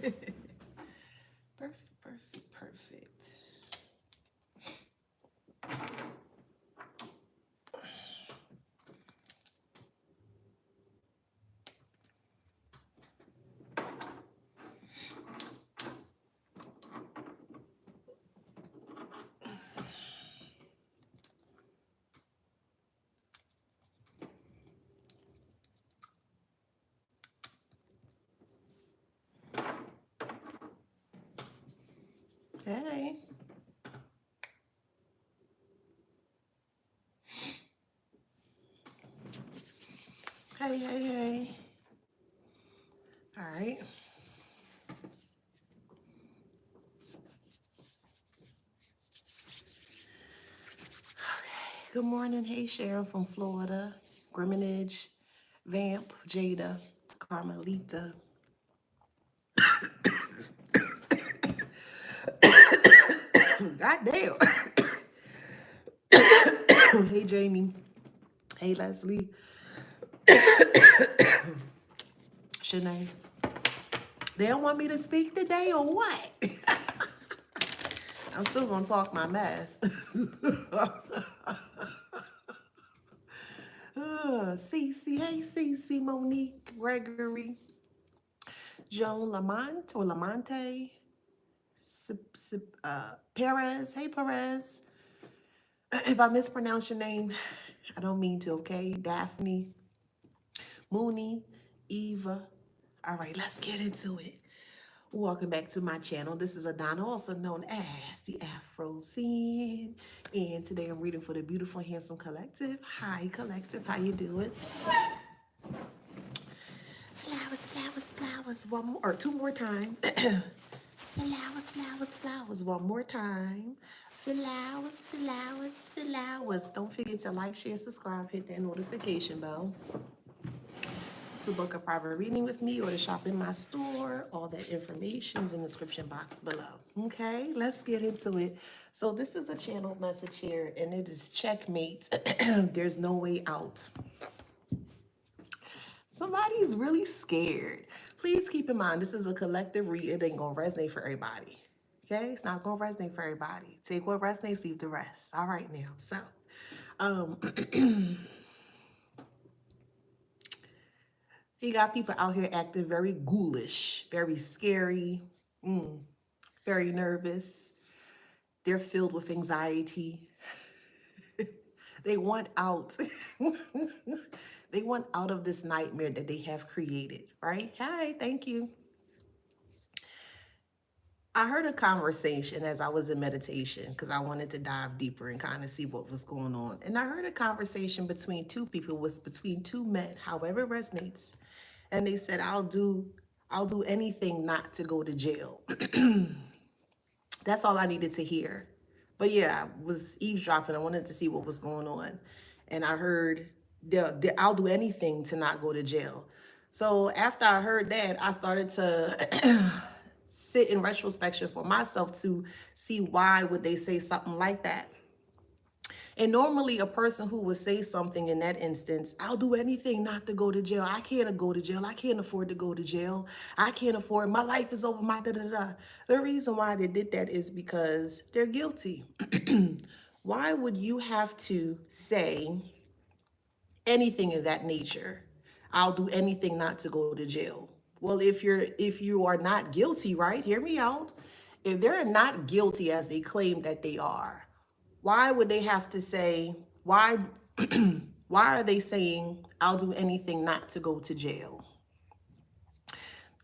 Perfect, perfect, perfect. Hey. Hey, hey, hey. All right. Good morning. Hey, Sharon from Florida. Griminage, Vamp, Jada, Carmelita. God damn. Hey, Jamie. Hey, Leslie. Shanae. They don't want me to speak today or what? I'm still gonna talk my mess. Cece, hey Cece, Monique, Gregory, Joan Lamont or Lamonte, Perez, hey Perez. If I mispronounce your name, I don't mean to, okay? Daphne, Mooney, Eva. All right, let's get into it. Welcome back to my channel. This is Adana, also known as the Afro Scene. And today I'm reading for the Beautiful Handsome Collective. Hi, Collective. How you doing? Flowers, flowers, flowers. One more, or two more times. Flowers, flowers, flowers. One more time. Flowers, flowers, flowers. Don't forget to like, share, subscribe, hit that notification bell. To book a private reading with me or to shop in my store, all that information is in the description box below. Okay, let's get into it. So this is a channel message here, and it is Checkmate. There's no way out. Somebody's really scared. Please keep in mind, this is a collective read. It ain't gonna resonate for everybody. Okay, it's not gonna resonate for everybody. Take what resonates, leave the rest. All right now. So, um, you got people out here acting very ghoulish, very scary, very nervous. They're filled with anxiety. They want out. They want out of this nightmare that they have created, right? Hi, thank you. I heard a conversation as I was in meditation because I wanted to dive deeper and kind of see what was going on. And I heard a conversation between two people, was between two men, however it resonates. And they said, I'll do anything not to go to jail. That's all I needed to hear. But yeah, I was eavesdropping. I wanted to see what was going on. And I heard I'll do anything to not go to jail. So after I heard that, I started to sit in retrospection for myself to see why would they say something like that. And normally a person who would say something in that instance, I'll do anything not to go to jail. I can't go to jail. I can't afford to go to jail. I can't afford, my life is over, my da da da. The reason why they did that is because they're guilty. Why would you have to say anything of that nature? I'll do anything not to go to jail. Well, if you are not guilty, right? Hear me out. If they're not guilty as they claim that they are, why would they have to say why why are they saying I'll do anything not to go to jail?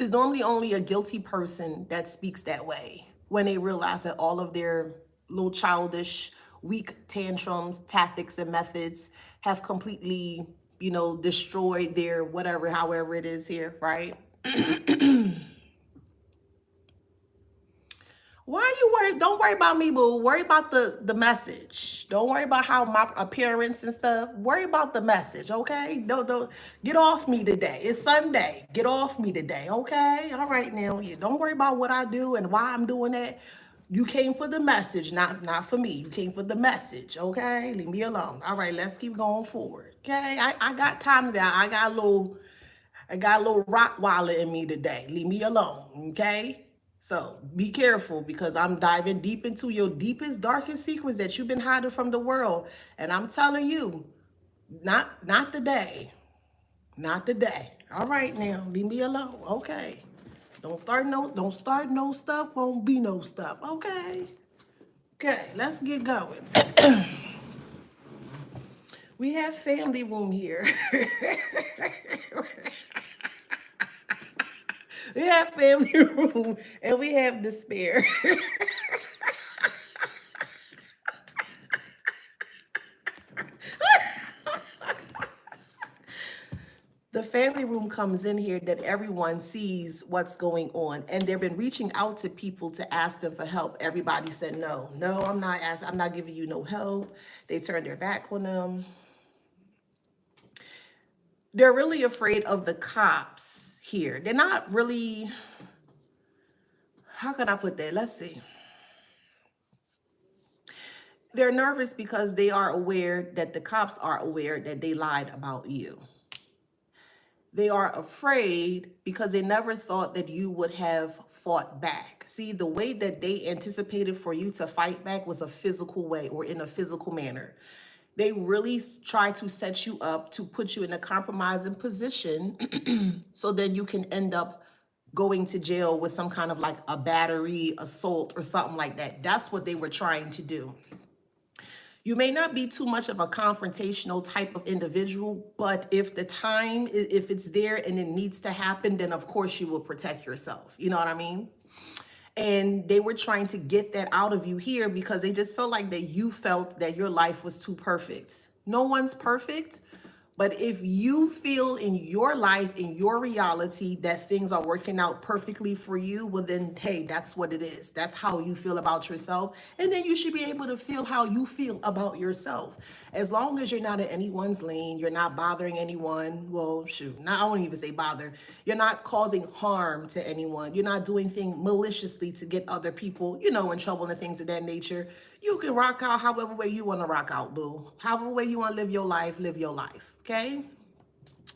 It's normally only a guilty person that speaks that way when they realize that all of their little childish, weak tantrums, tactics, and methods have completely, destroyed their whatever, however it is here, right? Why are you worried? Don't worry about me, boo. Worry about the message. Don't worry about how my appearance and stuff. Worry about the message, okay? Don't get off me today. It's Sunday. Get off me today, okay? All right now. You don't worry about what I do and why I'm doing that. You came for the message, not for me. You came for the message, okay? Leave me alone. All right, let's keep going forward. Okay. I got time to that. I got a little. I got a little Rottweiler in me today. Leave me alone, okay? So be careful because I'm diving deep into your deepest, darkest secrets that you've been hiding from the world. And I'm telling you, not today. Not today. All right now, leave me alone. Okay. Don't start no stuff, won't be no stuff. Okay. Okay, let's get going. We have family room here. We have family room and we have despair. The family room comes in here that everyone sees what's going on, and they've been reaching out to people to ask them for help. Everybody said no. No, I'm not giving you no help. They turned their back on them. They're really afraid of the cops here. They're not really, how can I put that? Let's see. They're nervous because they are aware that the cops are aware that they lied about you. They are afraid because they never thought that you would have fought back. See, the way that they anticipated for you to fight back was a physical way or in a physical manner. They really try to set you up to put you in a compromising position so then you can end up going to jail with some kind of like a battery, assault, or something like that. That's what they were trying to do. You may not be too much of a confrontational type of individual, but if the time, if it's there and it needs to happen, then of course you will protect yourself. You know what I mean? And they were trying to get that out of you here because they just felt like that you felt that your life was too perfect. No one's perfect. But if you feel in your life, in your reality, that things are working out perfectly for you, well then, hey, that's what it is. That's how you feel about yourself. And then you should be able to feel how you feel about yourself. As long as you're not in anyone's lane, you're not bothering anyone. Well, shoot, I won't even say bother. You're not causing harm to anyone. You're not doing things maliciously to get other people, in trouble and things of that nature. You can rock out however way you want to rock out, boo. However way you want to live your life, live your life. Okay.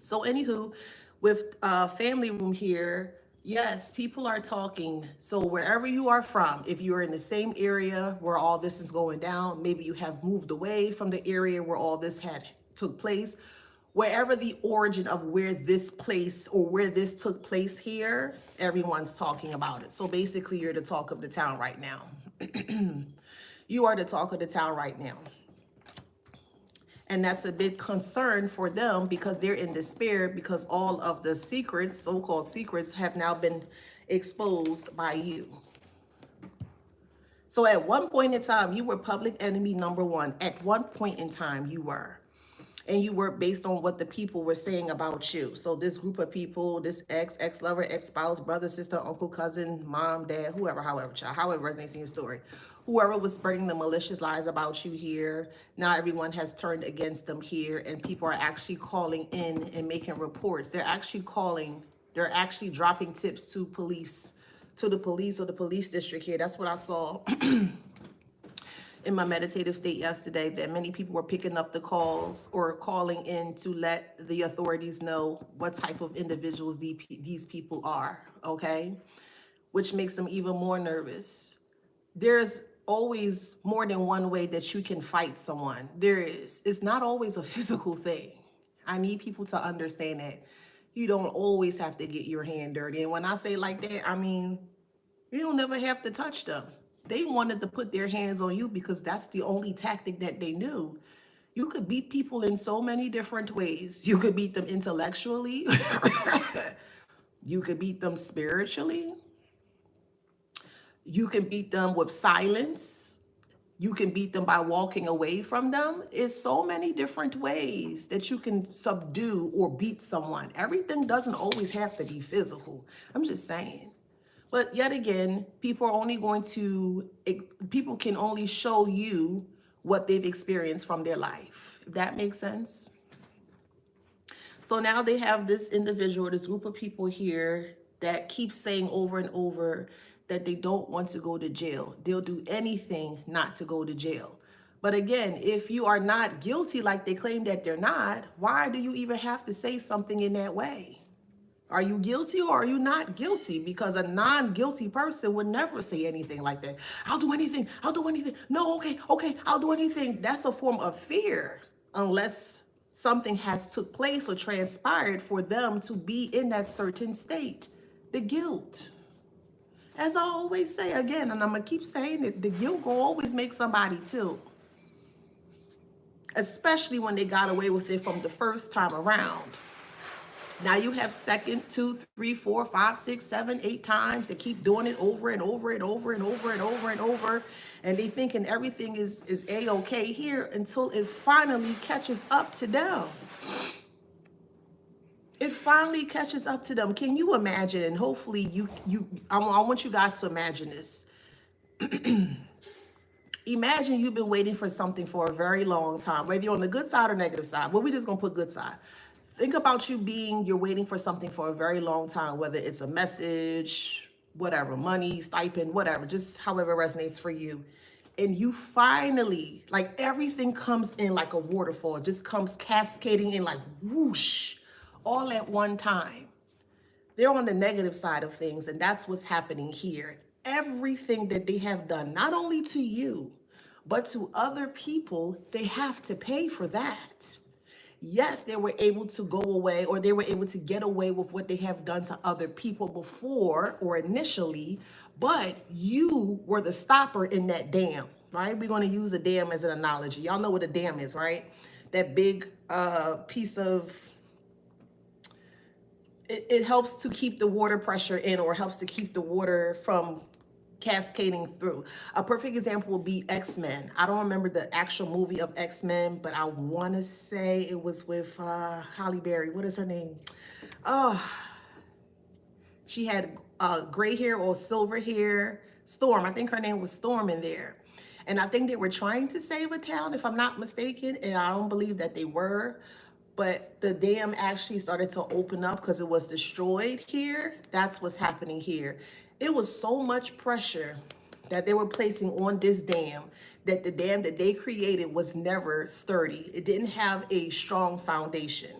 So anywho, with family room here, yes, people are talking. So wherever you are from, if you're in the same area where all this is going down, maybe you have moved away from the area where all this had took place, wherever the origin of where this place or where this took place here, everyone's talking about it. So basically you're the talk of the town right now. You are the talk of the town right now. And that's a big concern for them because they're in despair because all of the secrets, so-called secrets, have now been exposed by you. So at one point in time, you were public enemy number one. At one point in time, you were. And you were based on what the people were saying about you. So this group of people, this ex-lover, ex-spouse, brother, sister, uncle, cousin, mom, dad, whoever, however, child, however resonates in your story. Whoever was spreading the malicious lies about you here, now everyone has turned against them here, and people are actually calling in and making reports. They're actually dropping tips to police, to the police or the police district here. That's what I saw in my meditative state yesterday, that many people were picking up the calls or calling in to let the authorities know what type of individuals these people are, okay? Which makes them even more nervous. There's always more than one way that you can fight someone. There is. It's not always a physical thing. I need people to understand that you don't always have to get your hand dirty. And when I say like that, I mean, you don't never have to touch them. They wanted to put their hands on you because that's the only tactic that they knew. You could beat people in so many different ways. You could beat them intellectually. You could beat them spiritually. You can beat them with silence. You can beat them by walking away from them. It's so many different ways that you can subdue or beat someone. Everything doesn't always have to be physical. I'm just saying. But yet again, people can only show you what they've experienced from their life. If that makes sense. So now they have this individual, this group of people here that keeps saying over and over that they don't want to go to jail. They'll do anything not to go to jail. But again, if you are not guilty like they claim that they're not, why do you even have to say something in that way? Are you guilty or are you not guilty? Because a non-guilty person would never say anything like that. I'll do anything. I'll do anything. No, okay, okay, I'll do anything. That's a form of fear, unless something has took place or transpired for them to be in that certain state. The guilt. As I always say again, and I'm gonna keep saying it, the guilt will always make somebody too. Especially when they got away with it from the first time around. Now you have second, two, three, four, five, six, seven, 8 times. They keep doing it over and over and over and over and over and over. And they thinking everything is A-okay here until it finally catches up to them. It finally catches up to them. Can you imagine? And hopefully I want you guys to imagine this. Imagine you've been waiting for something for a very long time, whether you're on the good side or negative side. Well, we just gonna put good side. Think about you're waiting for something for a very long time, whether it's a message, whatever, money, stipend, whatever, just however it resonates for you. And you finally, like everything comes in like a waterfall, it just comes cascading in like whoosh, all at one time. They're on the negative side of things, and that's what's happening here. Everything that they have done, not only to you, but to other people, they have to pay for that. Yes, they were able to go away, or they were able to get away with what they have done to other people before or initially, but you were the stopper in that dam, right? We're going to use a dam as an analogy. Y'all know what a dam is, right? That big piece of, it helps to keep the water pressure in, or helps to keep the water from cascading through. A perfect example would be X-Men. I don't remember the actual movie of X-Men, but I want to say it was with Halle Berry. What is her name? Oh, she had gray hair or silver hair. Storm. I think her name was Storm in there. And I think they were trying to save a town, if I'm not mistaken, and I don't believe that they were. But the dam actually started to open up because it was destroyed here. That's what's happening here. It was so much pressure that they were placing on this dam that the dam that they created was never sturdy. It didn't have a strong foundation.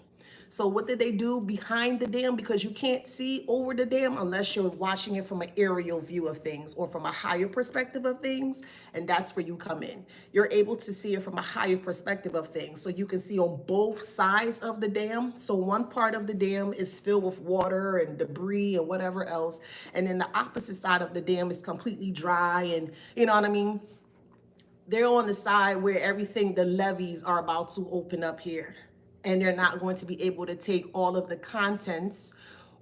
So what did they do behind the dam? Because you can't see over the dam unless you're watching it from an aerial view of things or from a higher perspective of things. And that's where you come in. You're able to see it from a higher perspective of things. So you can see on both sides of the dam. So one part of the dam is filled with water and debris and whatever else. And then the opposite side of the dam is completely dry, and you know what I mean? They're on the side where everything, the levees are about to open up here. And they're not going to be able to take all of the contents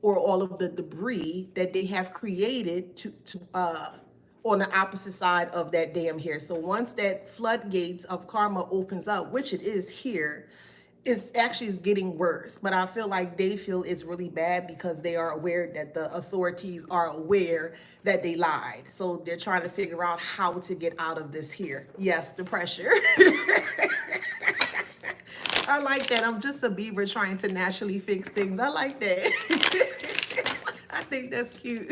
or all of the debris that they have created on the opposite side of that dam here. So once that floodgates of karma opens up, which it is here, it's actually is getting worse. But I feel like they feel it's really bad because they are aware that the authorities are aware that they lied. So they're trying to figure out how to get out of this here. Yes, the pressure. I like that. I'm just a beaver trying to naturally fix things. I like that. I think that's cute.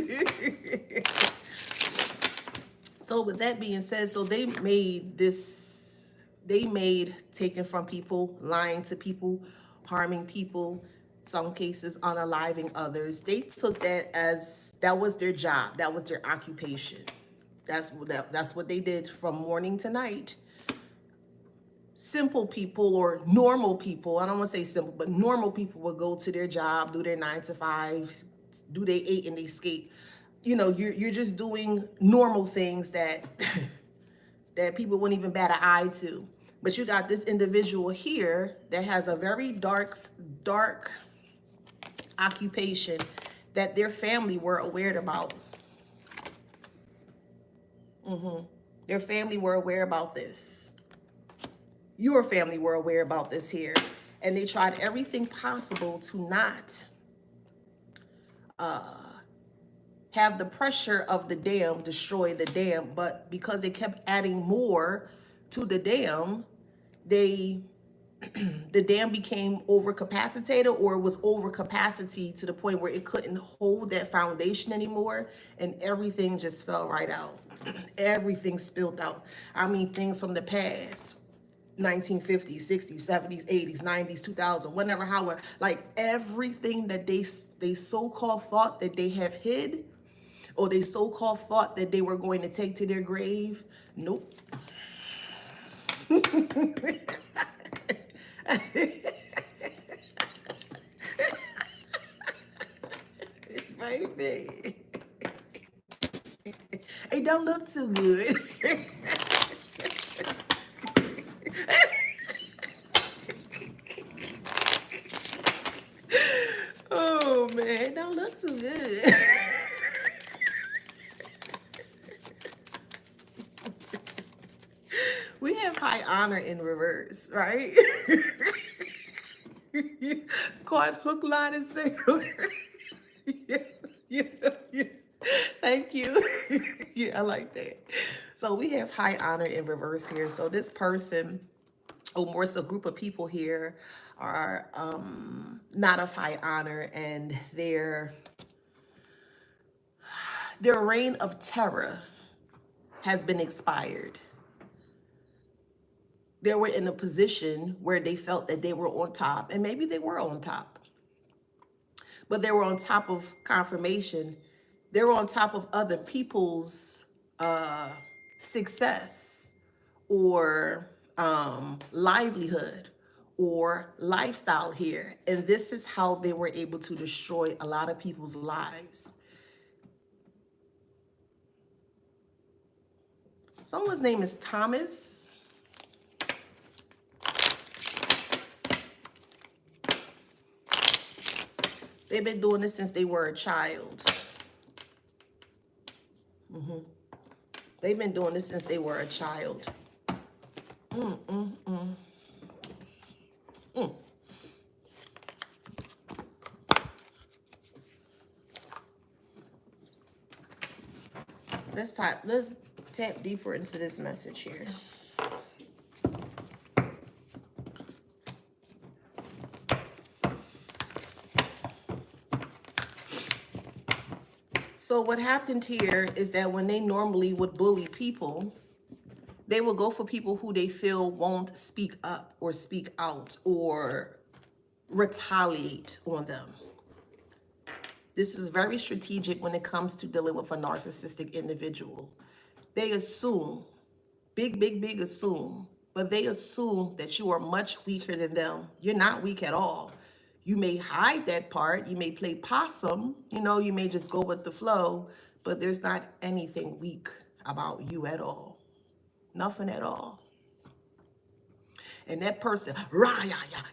So with that being said, so they made taking from people, lying to people, harming people, some cases unaliving others. They took that as, that was their job. That was their occupation. That's what they did from morning to night. Simple people or normal people, I don't want to say simple, but normal people will go to their job, do their 9 to 5, do their 8 and they skate. You know, you're just doing normal things that that people wouldn't even bat an eye to. But you got this individual here that has a very dark occupation that their family were aware about. Their family were aware about this. Your family were aware about this here, and they tried everything possible to not have the pressure of the dam destroy the dam. But because they kept adding more to the dam, the dam became overcapacitated, or it was overcapacity to the point where it couldn't hold that foundation anymore, and everything just fell right out. Everything spilled out. I mean, things from the past. 1950s, 60s, 70s, 80s, 90s, 2000, whenever, however, like everything that they so-called thought that they have hid, or they so-called thought that they were going to take to their grave. Nope. Baby. It don't look too good. Oh man, it don't look too good. We have high honor in reverse, right? Caught hook, line, and sinker. Yeah, yeah, yeah. Thank you. Yeah, I like that. So we have high honor in reverse here. So this person, or more so group of people here, are not of high honor, and their reign of terror has been expired. They were in a position where they felt that they were on top, and maybe they were on top, but they were on top of confirmation. They were on top of other people's success, or livelihood, or lifestyle here. And this is how they were able to destroy a lot of people's lives. Someone's name is Thomas. They've been doing this since they were a child. They've been doing this since they were a child. Let's tap deeper into this message here. So what happened here is that when they normally would bully people, they will go for people who they feel won't speak up or speak out or retaliate on them. This is very strategic when it comes to dealing with a narcissistic individual. They assume, big assume, but they assume that you are much weaker than them. You're not weak at all. You may hide that part. You may play possum. You may just go with the flow, but there's not anything weak about you at all. Nothing at all. And that person, rah,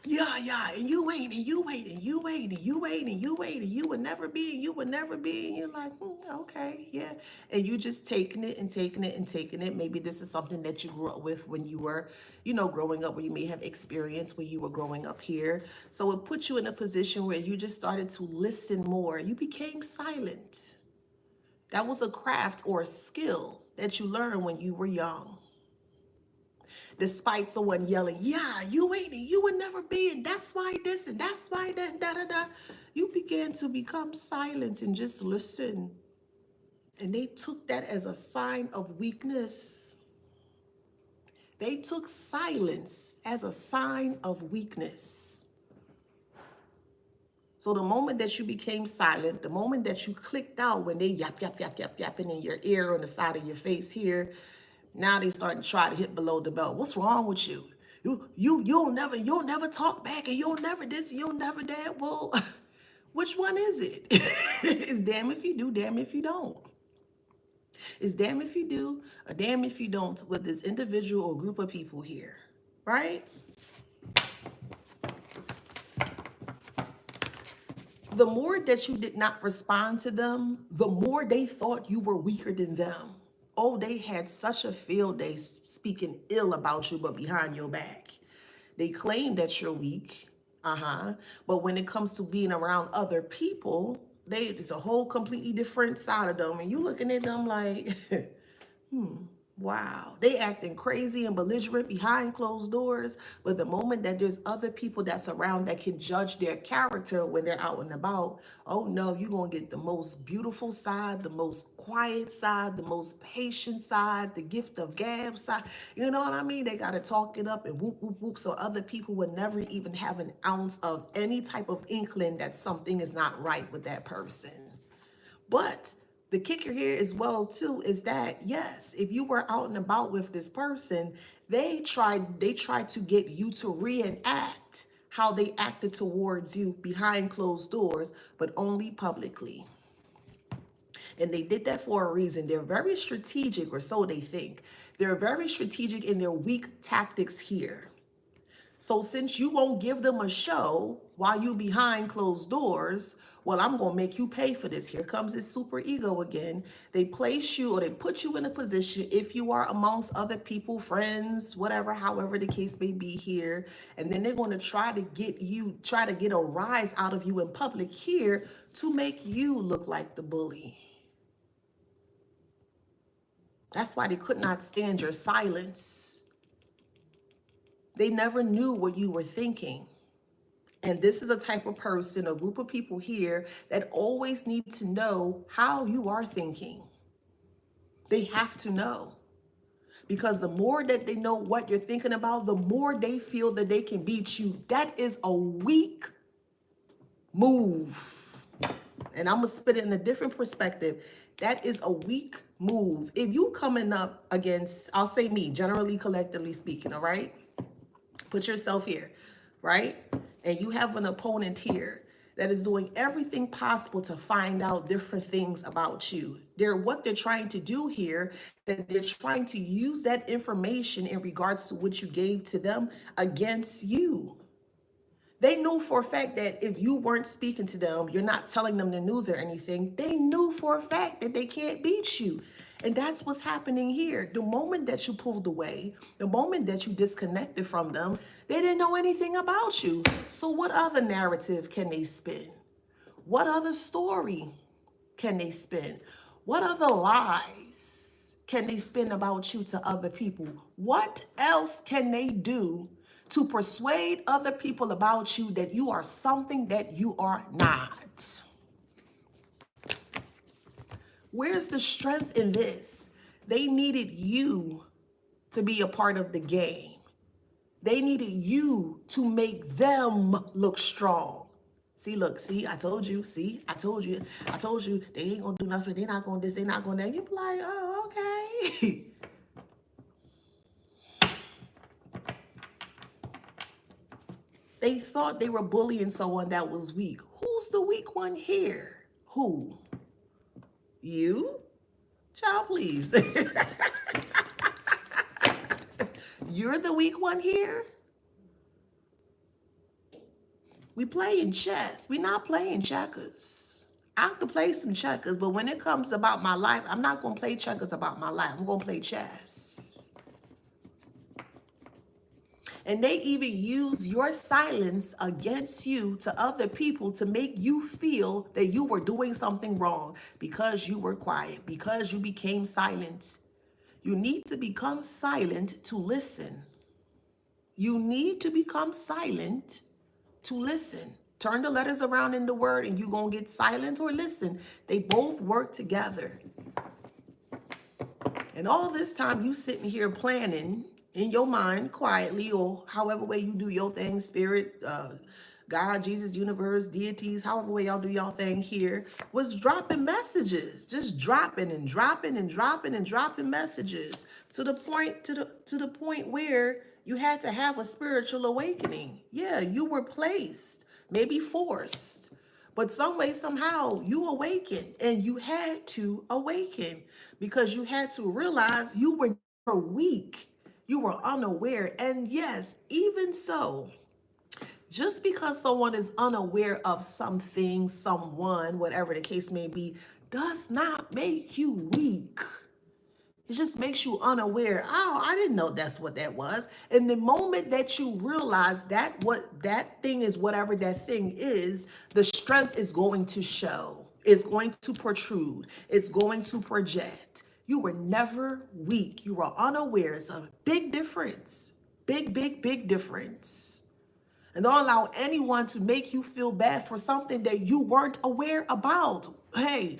yeah, and you ain't, and you ain't, and you ain't, and you ain't, and you ain't, and you would never be, and you would never be. And you're like, okay, yeah. And you just taking it and taking it and taking it. Maybe this is something that you grew up with when you were, growing up, where you may have experienced when you were growing up here. So it put you in a position where you just started to listen more. You became silent. That was a craft or a skill that you learned when you were young. Despite someone yelling, yeah, you ain't, and you would never be, and that's why this, and that's why that, da. You began to become silent and just listen. And they took that as a sign of weakness. They took silence as a sign of weakness. So the moment that you became silent, the moment that you clicked out when they yapping in your ear on the side of your face here, now they start to try to hit below the belt. What's wrong with you? You'll never talk back, and you'll never this, and you'll never that. Well, which one is it? It's damn if you do, damn if you don't. It's damn if you do, or damn if you don't with this individual or group of people here, right? The more that you did not respond to them, the more they thought you were weaker than them. Oh, they had such a field day speaking ill about you, but behind your back. They claim that you're weak, but when it comes to being around other people, it's a whole completely different side of them. And you looking at them like, Wow. They acting crazy and belligerent behind closed doors. But the moment that there's other people that's around that can judge their character when they're out and about, oh no, you're going to get the most beautiful side, the most quiet side, the most patient side, the gift of gab side. You know what I mean? They got to talk it up and whoop, whoop, whoop. So other people would never even have an ounce of any type of inkling that something is not right with that person. But the kicker here as well too is that yes, if you were out and about with this person, they tried to get you to reenact how they acted towards you behind closed doors, but only publicly. And they did that for a reason. They're very strategic, or so they think. They're very strategic in their weak tactics here. So since you won't give them a show while you behind closed doors, well, I'm going to make you pay for this. Here comes this super ego again. They place you or they put you in a position, if you are amongst other people, friends, whatever, however the case may be here, and then they're going to try to get a rise out of you in public here to make you look like the bully. That's why they could not stand your silence. They never knew what you were thinking. And this is a type of person, a group of people here that always need to know how you are thinking. They have to know. Because the more that they know what you're thinking about, the more they feel that they can beat you. That is a weak move. And I'm going to spit it in a different perspective. That is a weak move. If you coming up against, I'll say me, generally, collectively speaking, all right? Put yourself here, right? And you have an opponent here that is doing everything possible to find out different things about you. What they're trying to do here, that they're trying to use that information in regards to what you gave to them against you. They knew for a fact that if you weren't speaking to them, you're not telling them the news or anything, they knew for a fact that they can't beat you. And that's what's happening here. The moment that you pulled away, the moment that you disconnected from them, they didn't know anything about you. So what other narrative can they spin? What other story can they spin? What other lies can they spin about you to other people? What else can they do to persuade other people about you that you are something that you are not? Where's the strength in this? They needed you to be a part of the game. They needed you to make them look strong. See, look, see, I told you, I told you, they ain't gonna do nothing, they not gonna this, they not gonna that. You be like, oh, okay. They thought they were bullying someone that was weak. Who's the weak one here? Who? You? Child, please. You're the weak one here? We playing chess. We not playing checkers. I could play some checkers, but when it comes about my life, I'm not going to play checkers about my life. I'm going to play chess. And they even use your silence against you to other people to make you feel that you were doing something wrong because you were quiet, because you became silent. You need to become silent to listen. You need to become silent to listen. Turn the letters around in the word and you're going to get silent or listen. They both work together. And all this time you sitting here planning in your mind quietly, or however way you do your thing, spirit, God, Jesus, universe, deities, however way y'all do y'all thing here, was dropping messages, just dropping and dropping and dropping and dropping messages to the point where you had to have a spiritual awakening. Yeah, you were placed, maybe forced, but some way, somehow you awakened, and you had to awaken because you had to realize you were weak. You were unaware. And yes, even so, just because someone is unaware of something, someone, whatever the case may be, does not make you weak. It just makes you unaware. Oh, I didn't know that's what that was. And the moment that you realize that what that thing is, whatever that thing is, the strength is going to show. It's going to protrude. It's going to project. You were never weak. You were unaware. It's a big difference. Big, big, big difference. And don't allow anyone to make you feel bad for something that you weren't aware about. Hey,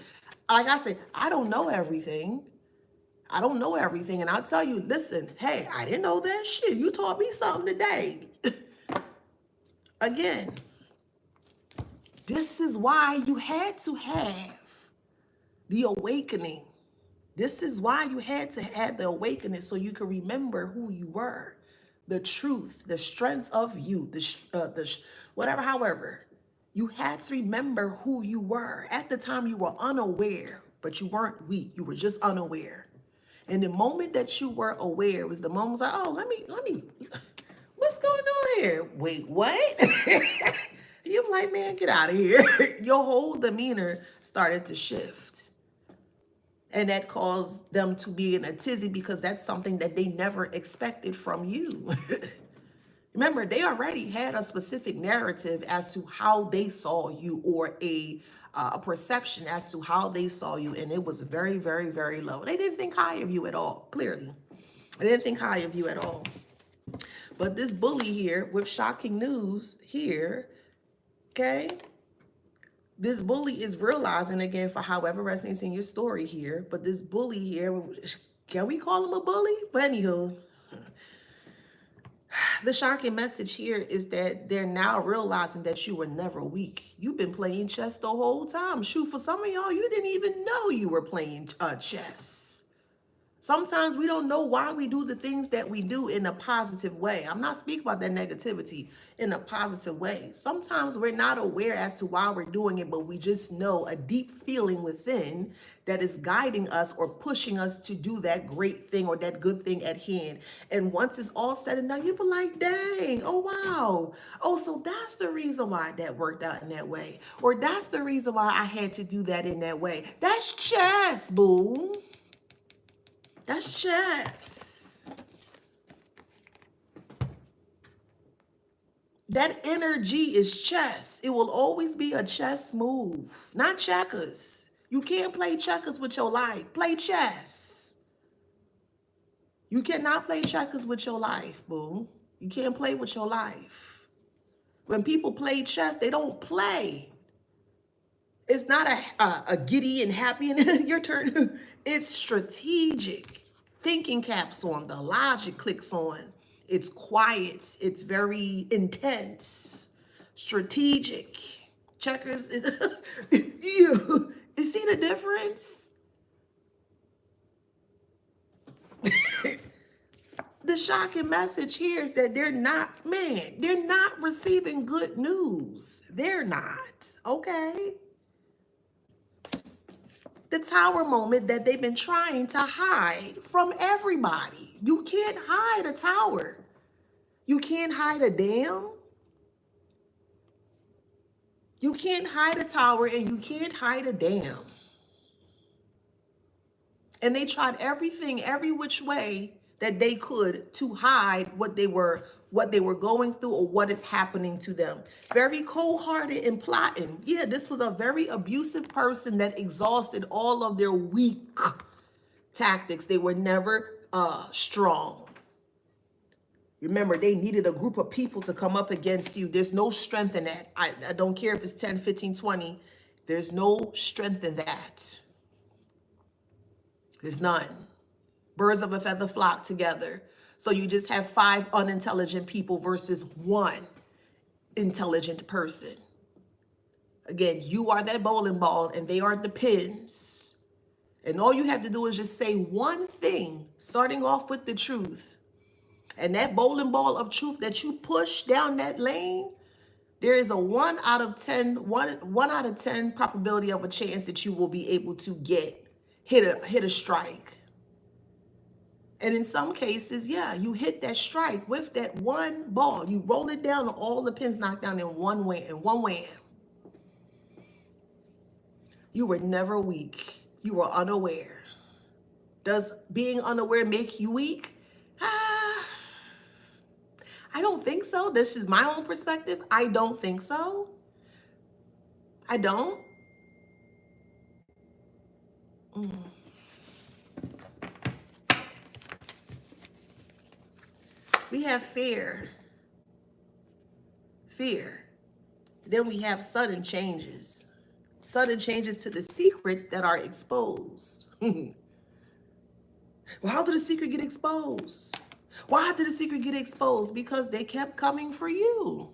like I said, I don't know everything. I don't know everything. And I'll tell you, listen, hey, I didn't know that shit. You taught me something today. Again, this is why you had to have the awakening. This is why you had to have the awakening, so you could remember who you were, the truth, the strength of you, whatever, however. You had to remember who you were. At the time, you were unaware, but you weren't weak. You were just unaware. And the moment that you were aware was the moment was like, oh, let me, what's going on here? Wait, what? You're like, man, get out of here. Your whole demeanor started to shift. And that caused them to be in a tizzy because that's something that they never expected from you. Remember, they already had a specific narrative as to how they saw you, or a perception as to how they saw you. And it was very, very, very low. They didn't think high of you at all, clearly. They didn't think high of you at all. But this bully here with shocking news here, okay? This bully is realizing, again, for however resonates in your story here, but this bully here, can we call him a bully? But anywho, the shocking message here is that they're now realizing that you were never weak. You've been playing chess the whole time. Shoot, for some of y'all, you didn't even know you were playing chess. Sometimes we don't know why we do the things that we do in a positive way. I'm not speaking about that negativity in a positive way. Sometimes we're not aware as to why we're doing it, but we just know a deep feeling within that is guiding us or pushing us to do that great thing or that good thing at hand. And once it's all said and done, you be like, dang, oh, wow. Oh, so that's the reason why that worked out in that way. Or that's the reason why I had to do that in that way. That's chess, boo. That's chess. That energy is chess. It will always be a chess move, not checkers. You can't play checkers with your life. Play chess. You cannot play checkers with your life, boo. You can't play with your life. When people play chess, they don't play. It's not a giddy and happy and your turn. It's strategic. Thinking caps on, the logic clicks on. It's quiet. It's very intense. Strategic. Checkers is you see the difference? The shocking message here is that they're not receiving good news. They're not, okay? The tower moment that they've been trying to hide from everybody. You can't hide a tower. You can't hide a dam. You can't hide a tower, and you can't hide a dam. And they tried everything, every which way that they could to hide what they were going through or what is happening to them. Very cold-hearted and plotting. Yeah, this was a very abusive person that exhausted all of their weak tactics. They were never strong. Remember, they needed a group of people to come up against you. There's no strength in that. I don't care if it's 10, 15, 20. There's no strength in that. There's none. Birds of a feather flock together. So you just have 5 unintelligent people versus 1 intelligent person. Again, you are that bowling ball and they are the pins. And all you have to do is just say one thing, starting off with the truth. And that bowling ball of truth that you push down that lane, there is a 1 out of 10 probability of a chance that you will be able to hit a strike. And in some cases, yeah, you hit that strike with that one ball. You roll it down and all the pins knocked down in one wham. You were never weak. You were unaware. Does being unaware make you weak? I don't think so. This is my own perspective. I don't think so. I don't. We have fear. Fear. Then we have sudden changes. Sudden changes to the secret that are exposed. Well, how did the secret get exposed? Why did the secret get exposed? Because they kept coming for you.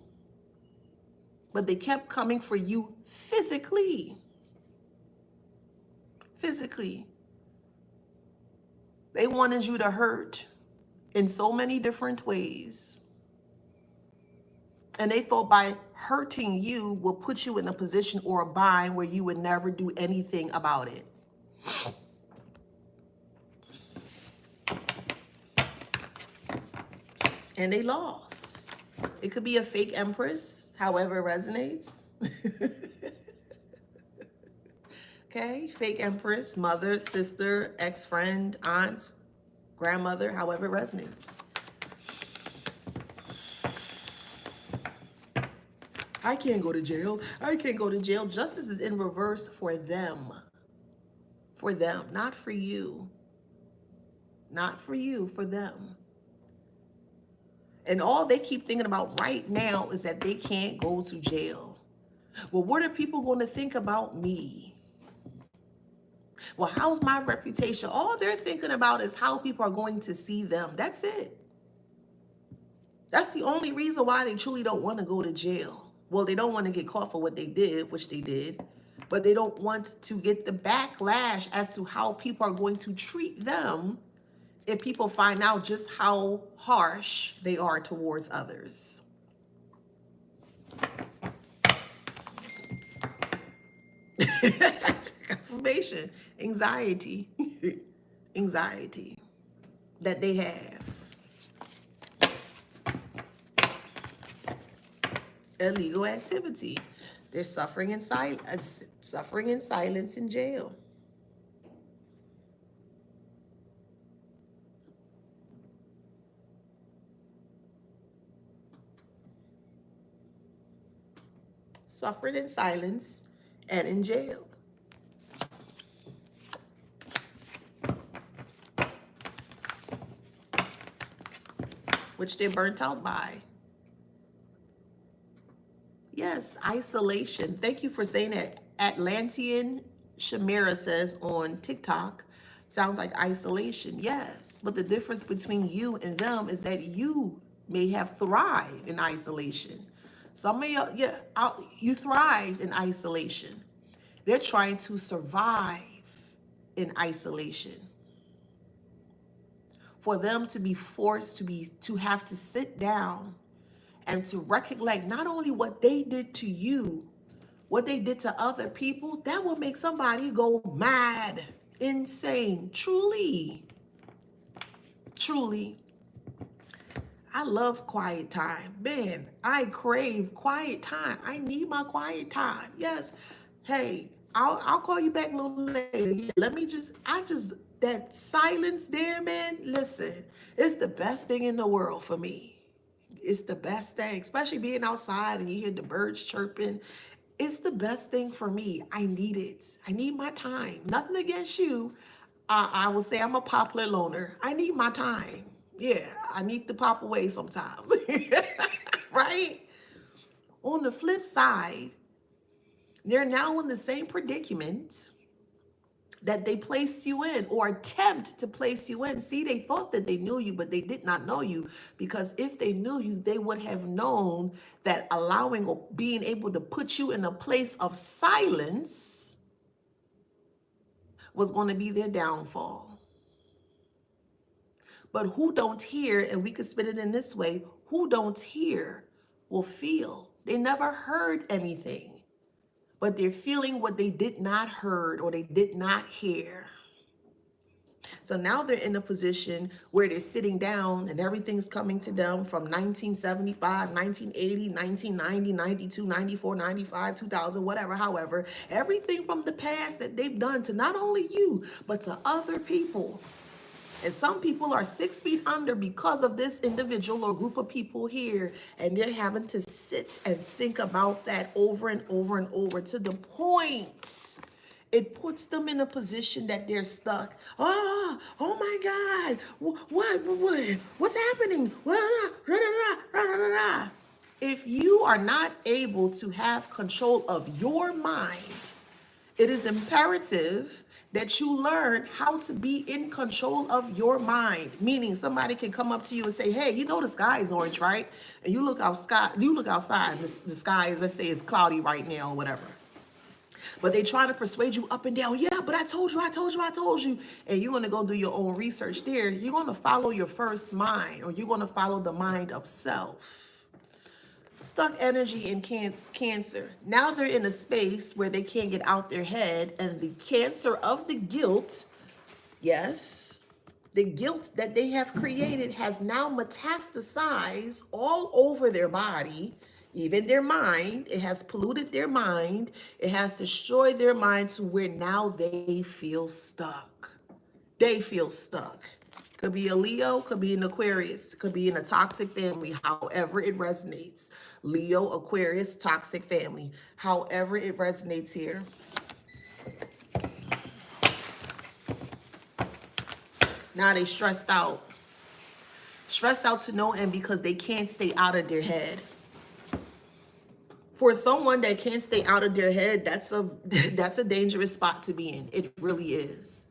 But they kept coming for you physically. Physically. They wanted you to hurt in so many different ways. And they thought by hurting you will put you in a position or a bind where you would never do anything about it. And they lost. It could be a fake empress, however it resonates. Okay, fake empress, mother, sister, ex-friend, aunt, grandmother, however it resonates. I can't go to jail. I can't go to jail. Justice is in reverse for them. For them, not for you. Not for you, for them. And all they keep thinking about right now is that they can't go to jail. Well, what are people going to think about me? Well, how's my reputation? All they're thinking about is how people are going to see them. That's it. That's the only reason why they truly don't want to go to jail. Well, they don't want to get caught for what they did, which they did, but they don't want to get the backlash as to how people are going to treat them if people find out just how harsh they are towards others. Confirmation, anxiety, anxiety that they have. Illegal activity. They're suffering in silence in jail. Suffering in silence and in jail. Which they're burnt out by. Yes, isolation. Thank you for saying that. Atlantean Shamira says on TikTok, sounds like isolation. Yes, but the difference between you and them is that you may have thrived in isolation. Some of you, you thrived in isolation. They're trying to survive in isolation. For them to be forced to have to sit down and to recollect not only what they did to you, what they did to other people, that will make somebody go mad, insane. Truly, truly. I love quiet time. Man, I crave quiet time. I need my quiet time. Yes. Hey, I'll call you back a little later. Yeah, that silence there, man, listen, it's the best thing in the world for me. It's the best thing, especially being outside and you hear the birds chirping. It's the best thing for me. I need it. I need my time. Nothing against you. I will say I'm a popular loner. I need my time. Yeah, I need to pop away sometimes. Right? On the flip side, they're now in the same predicament that they placed you in or attempt to place you in. See, they thought that they knew you, but they did not know you, because if they knew you, they would have known that allowing or being able to put you in a place of silence was going to be their downfall. But who don't hear, and we could spin it in this way, who don't hear will feel. They never heard anything, but they're feeling what they did not heard or they did not hear. So now they're in a position where they're sitting down and everything's coming to them from 1975, 1980, 1990, 92, 94, 95, 2000, whatever, however, everything from the past that they've done to not only you, but to other people. And some people are 6 feet under because of this individual or group of people here. And they're having to sit and think about that over and over and over to the point It puts them in a position that they're stuck. Oh my God. What's happening? If you are not able to have control of your mind, it is imperative that you learn how to be in control of your mind. Meaning somebody can come up to you and say, hey, you know the sky is orange, right? And you look outside, and the sky is, let's say, is cloudy right now or whatever. But they trying to persuade you up and down. Yeah, but I told you. And you're going to go do your own research there. You're going to follow your first mind, or you're going to follow the mind of self. Stuck energy in cancer. Now they're in a space where they can't get out their head, and the cancer of the guilt, yes, the guilt that they have created has now metastasized all over their body, even their mind. It has polluted their mind. It has destroyed their mind to where now they feel stuck. They feel stuck. Could be a Leo, could be an Aquarius, could be in a toxic family, however it resonates. Leo, Aquarius, toxic family, however it resonates here. Now they stressed out. Stressed out to no end because they can't stay out of their head. For someone that can't stay out of their head, that's a dangerous spot to be in. It really is.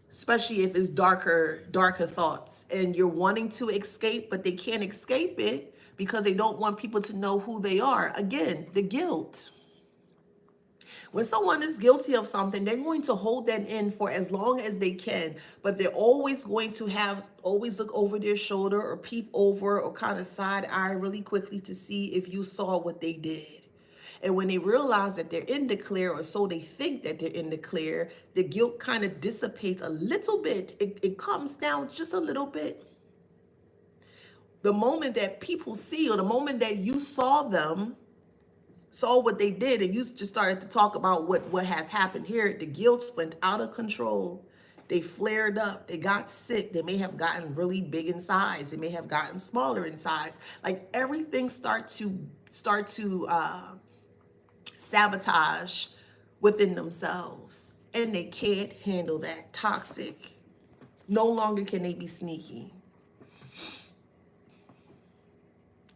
Especially if it's darker thoughts and you're wanting to escape, but they can't escape it because they don't want people to know who they are. Again, the guilt. When someone is guilty of something, they're going to hold that in for as long as they can, but they're always going to always look over their shoulder or peep over or kind of side eye really quickly to see if you saw what they did. And when they realize that they're in the clear, or so they think that they're in the clear, the guilt kind of dissipates a little bit. It comes down just a little bit. The moment that people see, or the moment that you saw them, saw what they did, and you just started to talk about what has happened here, the guilt went out of control. They flared up. They got sick. They may have gotten really big in size. They may have gotten smaller in size. Like everything start to sabotage within themselves, and they can't handle that. Toxic. No longer can they be sneaky.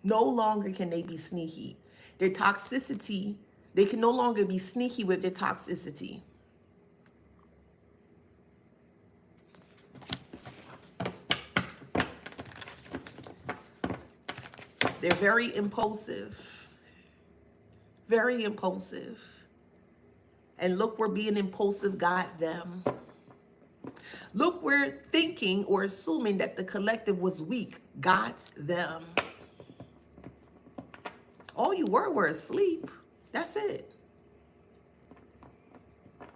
No longer can they be sneaky. Their toxicity, they can no longer be sneaky with their toxicity. They're very impulsive. Very impulsive. And look where being impulsive got them. Look where thinking or assuming that the collective was weak got them. All you were asleep. That's it.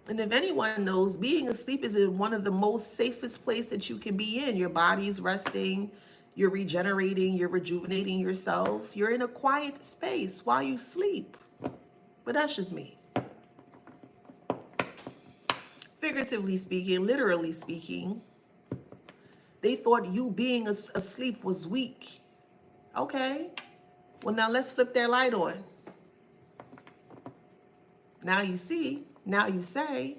And if anyone knows, being asleep is one of the most safest place that you can be in. Your body's resting, you're regenerating, you're rejuvenating yourself. You're in a quiet space while you sleep. But that's just me. Figuratively speaking, literally speaking, they thought you being asleep was weak. Okay. Well, now let's flip that light on. Now you see, now you say,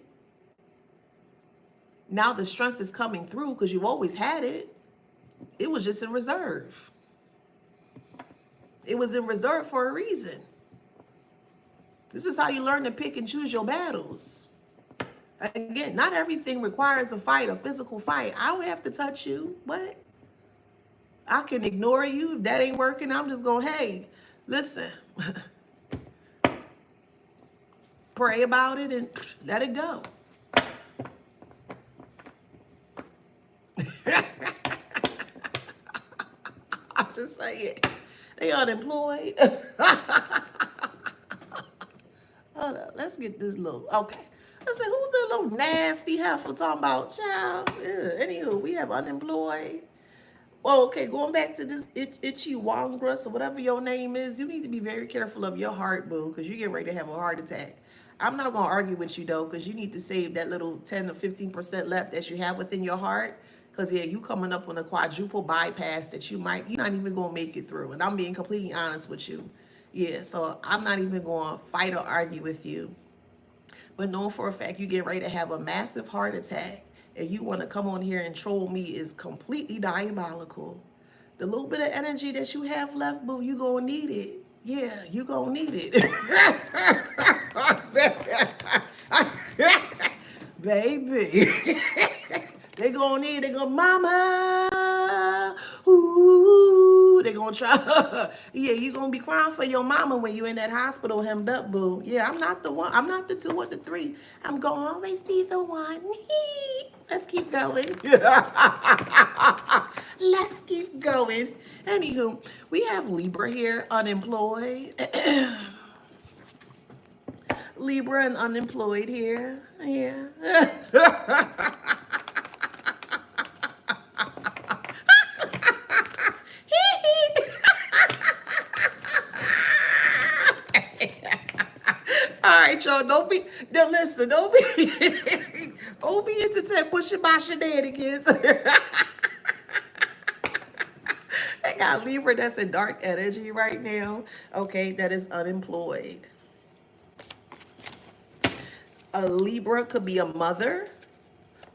now the strength is coming through because you've always had it. It was just in reserve. It was in reserve for a reason. This is how you learn to pick and choose your battles. Again, not everything requires a fight, a physical fight. I don't have to touch you. What? I can ignore you. If that ain't working, I'm just going, hey, listen. Pray about it and let it go. I'm just saying. They unemployed. Hold up. Let's get this little. Okay. I said, who's that little nasty heifer talking about, child? Anywho, we have unemployed. Well, okay, going back to this itchy Wongrus or whatever your name is, you need to be very careful of your heart, boo, because you're getting ready to have a heart attack. I'm not going to argue with you, though, because you need to save that little 10 or 15% left that you have within your heart, because, yeah, you coming up on a quadruple bypass that you're not even going to make it through. And I'm being completely honest with you. Yeah, so I'm not even going to fight or argue with you. But knowing for a fact you get ready to have a massive heart attack and you want to come on here and troll me is completely diabolical. The little bit of energy that you have left, boo, you gonna need it. Yeah, you gonna need it. Baby. They gonna need it. They go, mama. Ooh, they gonna try. Yeah, you gonna be crying for your mama when you in that hospital hemmed up, boo. Yeah, I'm not the one. I'm not the two or the three. I'm gonna always be the one. Let's keep going. Let's keep going. Anywho, we have Libra here, unemployed. Libra and unemployed here. Yeah. All right, y'all. Don't be. Now listen. Don't be. Don't be entertained pushing my shenanigans. I got Libra that's in dark energy right now. Okay, that is unemployed. A Libra could be a mother,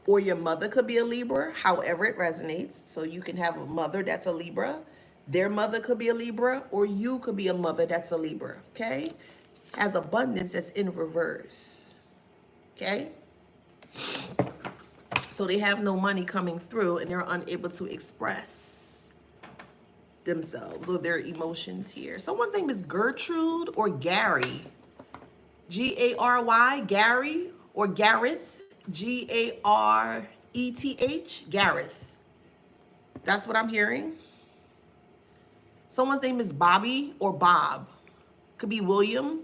or your mother could be a Libra, however it resonates. So you can have a mother that's a Libra, their mother could be a Libra, or you could be a mother that's a Libra, okay? Has abundance that's in reverse, okay? So they have no money coming through and they're unable to express themselves or their emotions here. Someone's name is Gertrude or Gary. Gary, Gary, or Gareth, Gareth, Gareth. That's what I'm hearing. Someone's name is Bobby or Bob. Could be William.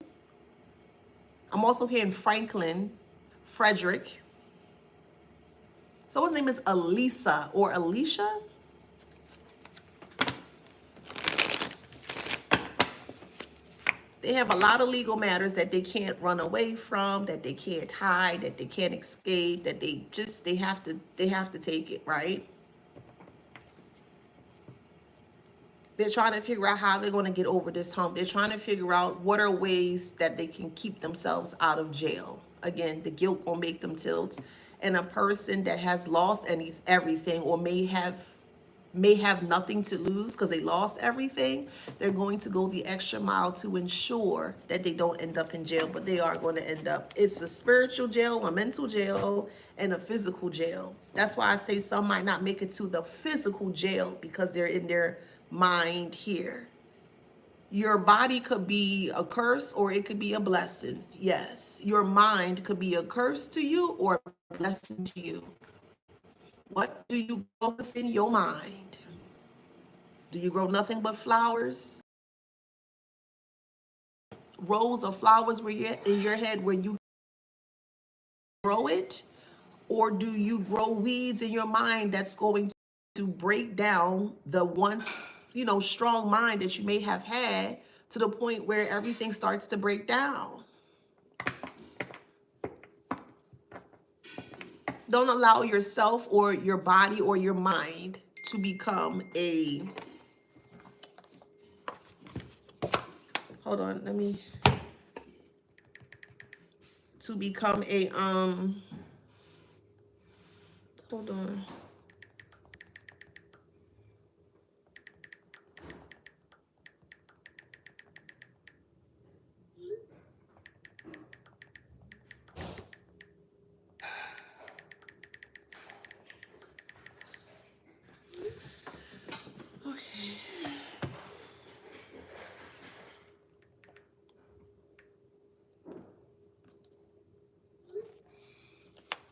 I'm also hearing Franklin, Frederick. Someone's name is Elisa or Alicia. They have a lot of legal matters that they can't run away from, that they can't hide, that they can't escape, that they have to take it, right? They're trying to figure out how they're going to get over this hump. They're trying to figure out what are ways that they can keep themselves out of jail. Again, the guilt will make them tilt. And a person that has lost everything or may have nothing to lose because they lost everything, they're going to go the extra mile to ensure that they don't end up in jail, but they are going to end up. It's a spiritual jail, a mental jail, and a physical jail. That's why I say some might not make it to the physical jail because they're in their mind here. Your body could be a curse or it could be a blessing. Yes, your mind could be a curse to you or a blessing to you. What do you grow within your mind? Do you grow nothing but flowers? Rows of flowers where you're in your head where you grow it? Or do you grow weeds in your mind that's going to break down the once, strong mind that you may have had to the point where everything starts to break down? Don't allow yourself or your body or your mind to become to become a, hold on. Okay.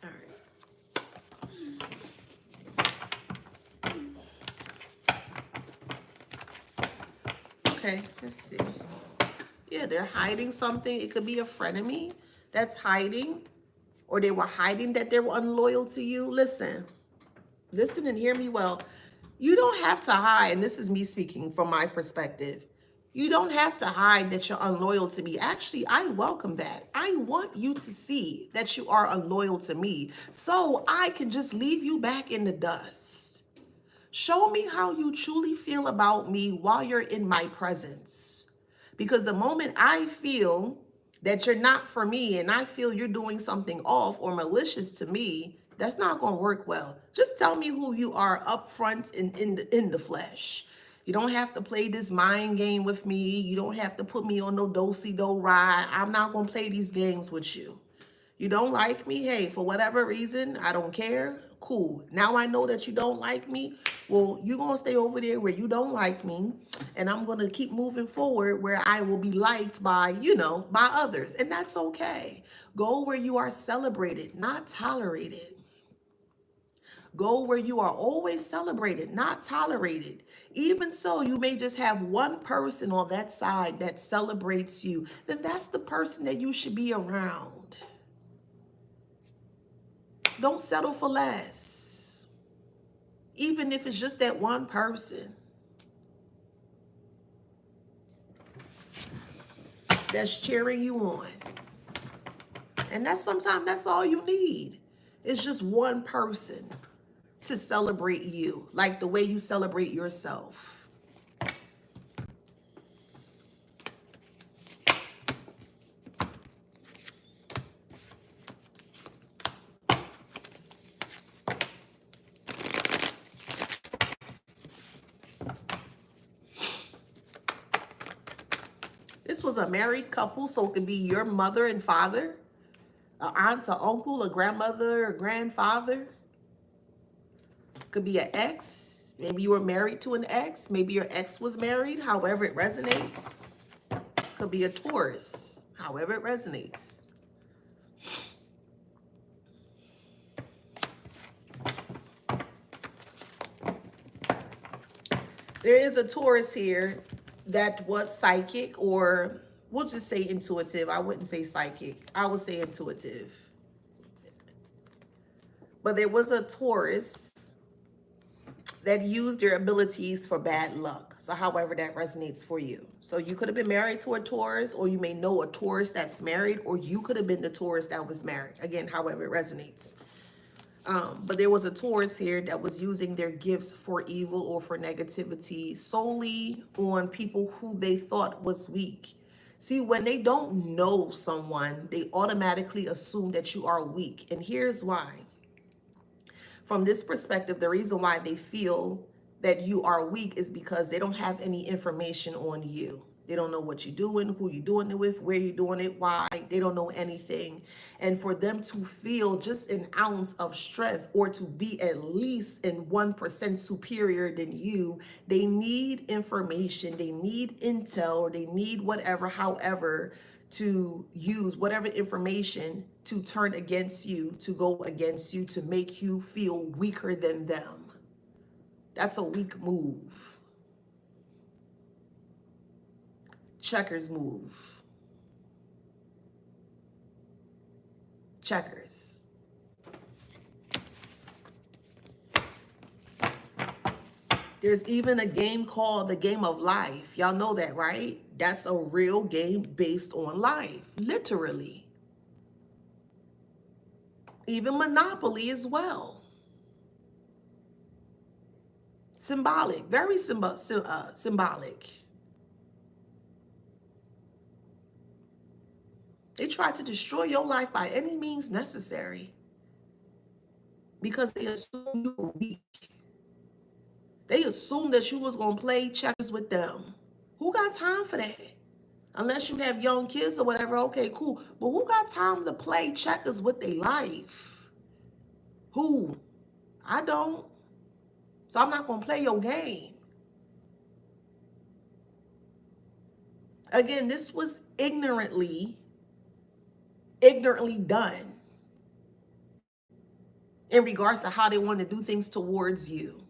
All right. Okay, let's see. Yeah, they're hiding something. It could be a frenemy that's hiding, or they were hiding that they were unloyal to you. Listen and hear me well. You don't have to hide, and this is me speaking from my perspective. You don't have to hide that you're unloyal to me. Actually, I welcome that. I want you to see that you are unloyal to me so I can just leave you back in the dust. Show me how you truly feel about me while you're in my presence. Because the moment I feel that you're not for me and I feel you're doing something off or malicious to me, that's not going to work well. Just tell me who you are up front and in the flesh. You don't have to play this mind game with me. You don't have to put me on no do-si-do ride. I'm not going to play these games with you. You don't like me? Hey, for whatever reason, I don't care. Cool. Now I know that you don't like me. Well, you're going to stay over there where you don't like me. And I'm going to keep moving forward where I will be liked by, by others. And that's okay. Go where you are celebrated, not tolerated. Go where you are always celebrated, not tolerated. Even so, you may just have one person on that side that celebrates you. Then that's the person that you should be around. Don't settle for less, even if it's just that one person that's cheering you on. And sometimes that's all you need. It's just one person to celebrate you, like the way you celebrate yourself. This was a married couple, so it could be your mother and father, an aunt or uncle, a grandmother or grandfather. Could be an ex. Maybe you were married to an ex. Maybe your ex was married, however it resonates. Could be a Taurus, however it resonates. There is a Taurus here that was psychic, or we'll just say intuitive. I wouldn't say psychic. I would say intuitive. But there was a Taurus that used their abilities for bad luck. So however that resonates for you. So you could have been married to a Taurus, or you may know a Taurus that's married, or you could have been the Taurus that was married. Again, however it resonates. But there was a Taurus here that was using their gifts for evil or for negativity solely on people who they thought was weak. See, when they don't know someone, they automatically assume that you are weak. And here's why. From this perspective, the reason why they feel that you are weak is because they don't have any information on you. They don't know what you're doing, who you're doing it with, where you're doing it, why. They don't know anything. And for them to feel just an ounce of strength, or to be at least in 1% superior than you, they need information, they need intel, or they need whatever, however, to use whatever information to turn against you, to go against you, to make you feel weaker than them. That's a weak move. Checkers move. Checkers. There's even a game called the game of life. Y'all know that, right? That's a real game based on life, literally. Even Monopoly as well. Symbolic, very symbolic. They try to destroy your life by any means necessary because they assume you were weak. They assumed that you was going to play checkers with them. Who got time for that? Unless you have young kids or whatever, okay, cool. But who got time to play checkers with their life? Who? I don't. So I'm not going to play your game. Again, this was ignorantly done in regards to how they want to do things towards you.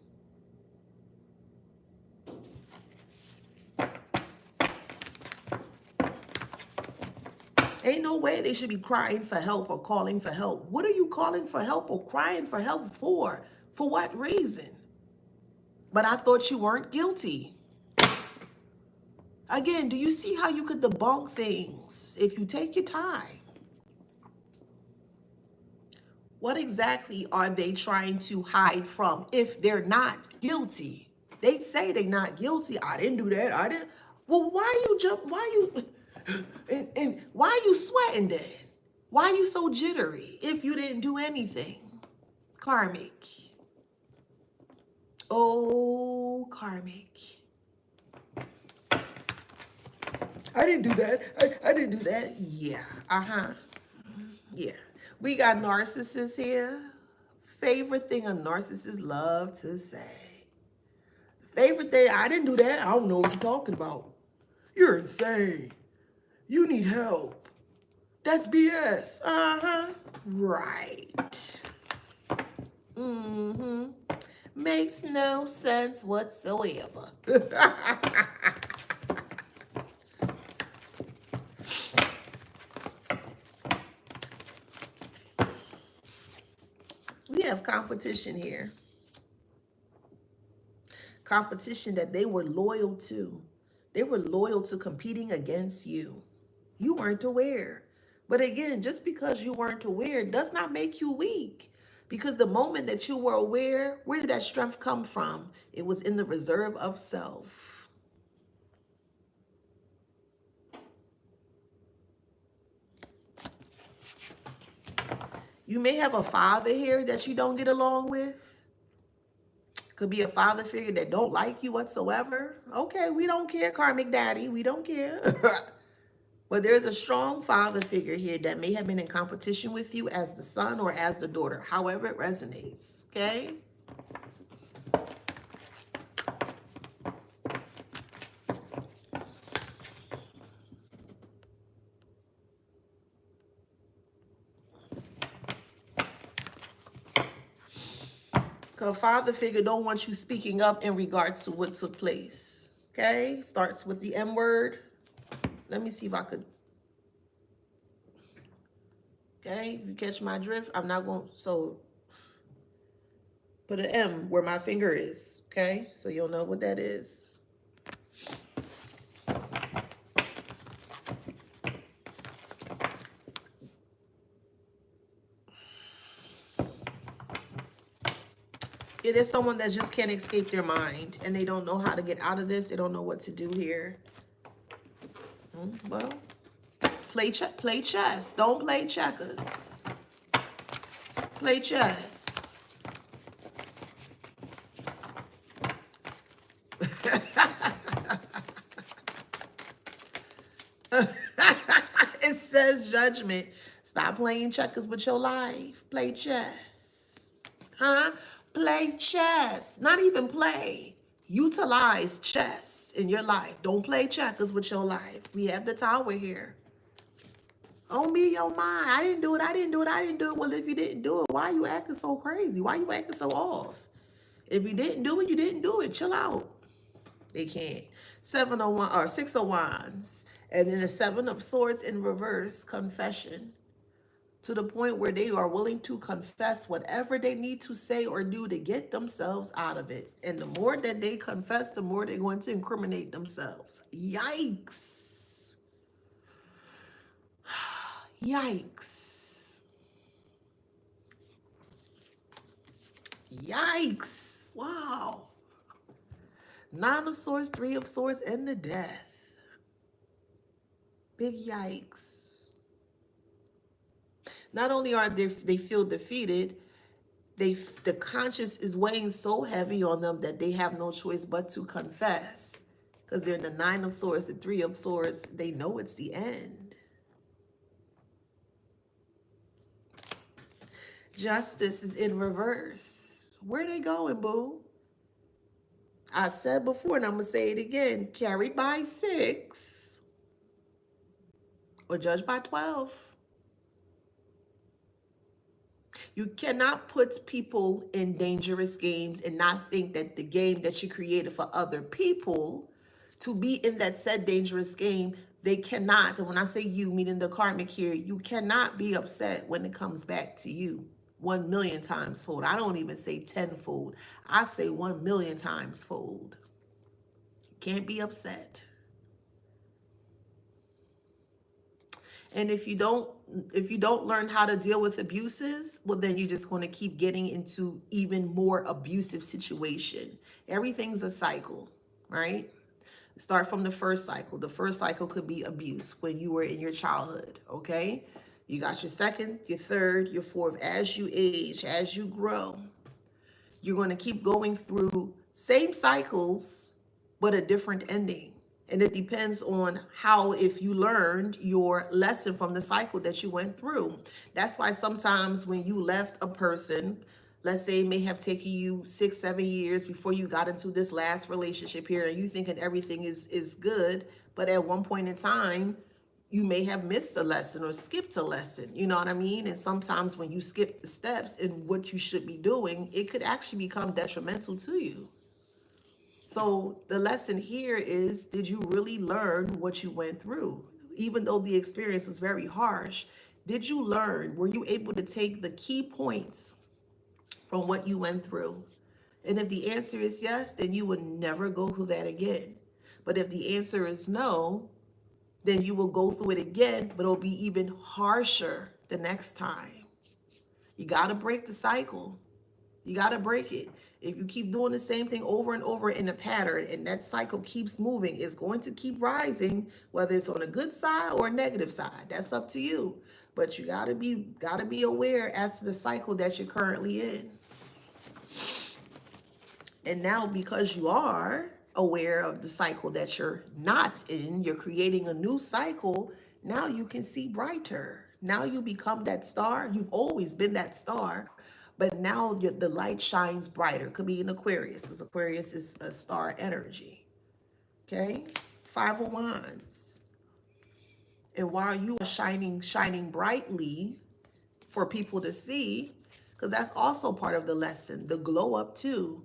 Ain't no way they should be crying for help or calling for help. What are you calling for help or crying for help for? For what reason? But I thought you weren't guilty. Again, do you see how you could debunk things if you take your time? What exactly are they trying to hide from if they're not guilty? They say they're not guilty. I didn't do that. I didn't. Well, why you? And why are you sweating then? Why are you so jittery if you didn't do anything? Karmic. Oh, karmic. I didn't do that. I didn't do that. Yeah. Uh-huh. Yeah. We got narcissists here. Favorite thing a narcissist love to say. Favorite thing, I didn't do that. I don't know what you're talking about. You're insane. You need help. That's BS. Uh-huh. Right. Mm-hmm. Makes no sense whatsoever. We have competition here. Competition that they were loyal to. They were loyal to competing against you. You weren't aware. But again, just because you weren't aware does not make you weak. Because the moment that you were aware, where did that strength come from? It was in the reserve of self. You may have a father here that you don't get along with. Could be a father figure that don't like you whatsoever. Okay, we don't care, karmic daddy. We don't care. But there's a strong father figure here that may have been in competition with you as the son or as the daughter, however it resonates, okay? Because father figure don't want you speaking up in regards to what took place, okay? Starts with the M word. Let me see if I could, okay? If you catch my drift, I'm not going, so put an M where my finger is, okay? So you'll know what that is. It is someone that just can't escape their mind and they don't know how to get out of this. They don't know what to do here. Well, play chess. Don't play checkers. Play chess. It says judgment. Stop playing checkers with your life. Play chess. Huh? Play chess. Not even play. Utilize chess in your life. Don't play checkers with your life. We have the tower here. On me, your mind. I didn't do it. I didn't do it. I didn't do it. Well, if you didn't do it, why are you acting so crazy? Why are you acting so off? If you didn't do it, you didn't do it. Chill out. They can't. 701 or 6 of wands. And then the 7 of swords in reverse, confession. To the point where they are willing to confess whatever they need to say or do to get themselves out of it. And the more that they confess, the more they're going to incriminate themselves. Yikes. Yikes. Yikes. Wow. 9 of swords, 3 of swords, and the death. Big yikes. Not only are they feel defeated, the conscience is weighing so heavy on them that they have no choice but to confess. Because they're in the 9 of swords, the 3 of swords. They know it's the end. Justice is in reverse. Where they going, boo? I said before, and I'm going to say it again. Carried by 6 or judged by 12. You cannot put people in dangerous games and not think that the game that you created for other people to be in that said dangerous game, they cannot. And when I say you, meaning the karmic here, you cannot be upset when it comes back to you 1,000,000 times fold. I don't even say tenfold. I say 1,000,000 times fold. You can't be upset. And if you don't learn how to deal with abuses, well, then you're just going to keep getting into even more abusive situation. Everything's a cycle, right? Start from the first cycle. The first cycle could be abuse when you were in your childhood, okay? You got your second, your third, your fourth. As you age, as you grow, you're going to keep going through same cycles, but a different ending. And it depends on how, if you learned your lesson from the cycle that you went through. That's why sometimes when you left a person, let's say it may have taken you 6-7 years before you got into this last relationship here, and you thinking everything is good, but at one point in time, you may have missed a lesson or skipped a lesson. You know what I mean? And sometimes when you skip the steps in what you should be doing, it could actually become detrimental to you. So the lesson here is, did you really learn what you went through? Even though the experience was very harsh, did you learn? Were you able to take the key points from what you went through? And if the answer is yes, then you would never go through that again. But if the answer is no, then you will go through it again, but it'll be even harsher the next time. You got to break the cycle. You got to break it. If you keep doing the same thing over and over in a pattern, and that cycle keeps moving, it's going to keep rising, whether it's on a good side or a negative side. That's up to you. But you got to be aware as to the cycle that you're currently in. And now, because you are aware of the cycle that you're not in, you're creating a new cycle. Now you can see brighter. Now you become that star. You've always been that star, but now the light shines brighter. Could be in Aquarius, because Aquarius is a star energy. Okay? 5 of Wands. And while you are shining brightly for people to see, because that's also part of the lesson, the glow up too.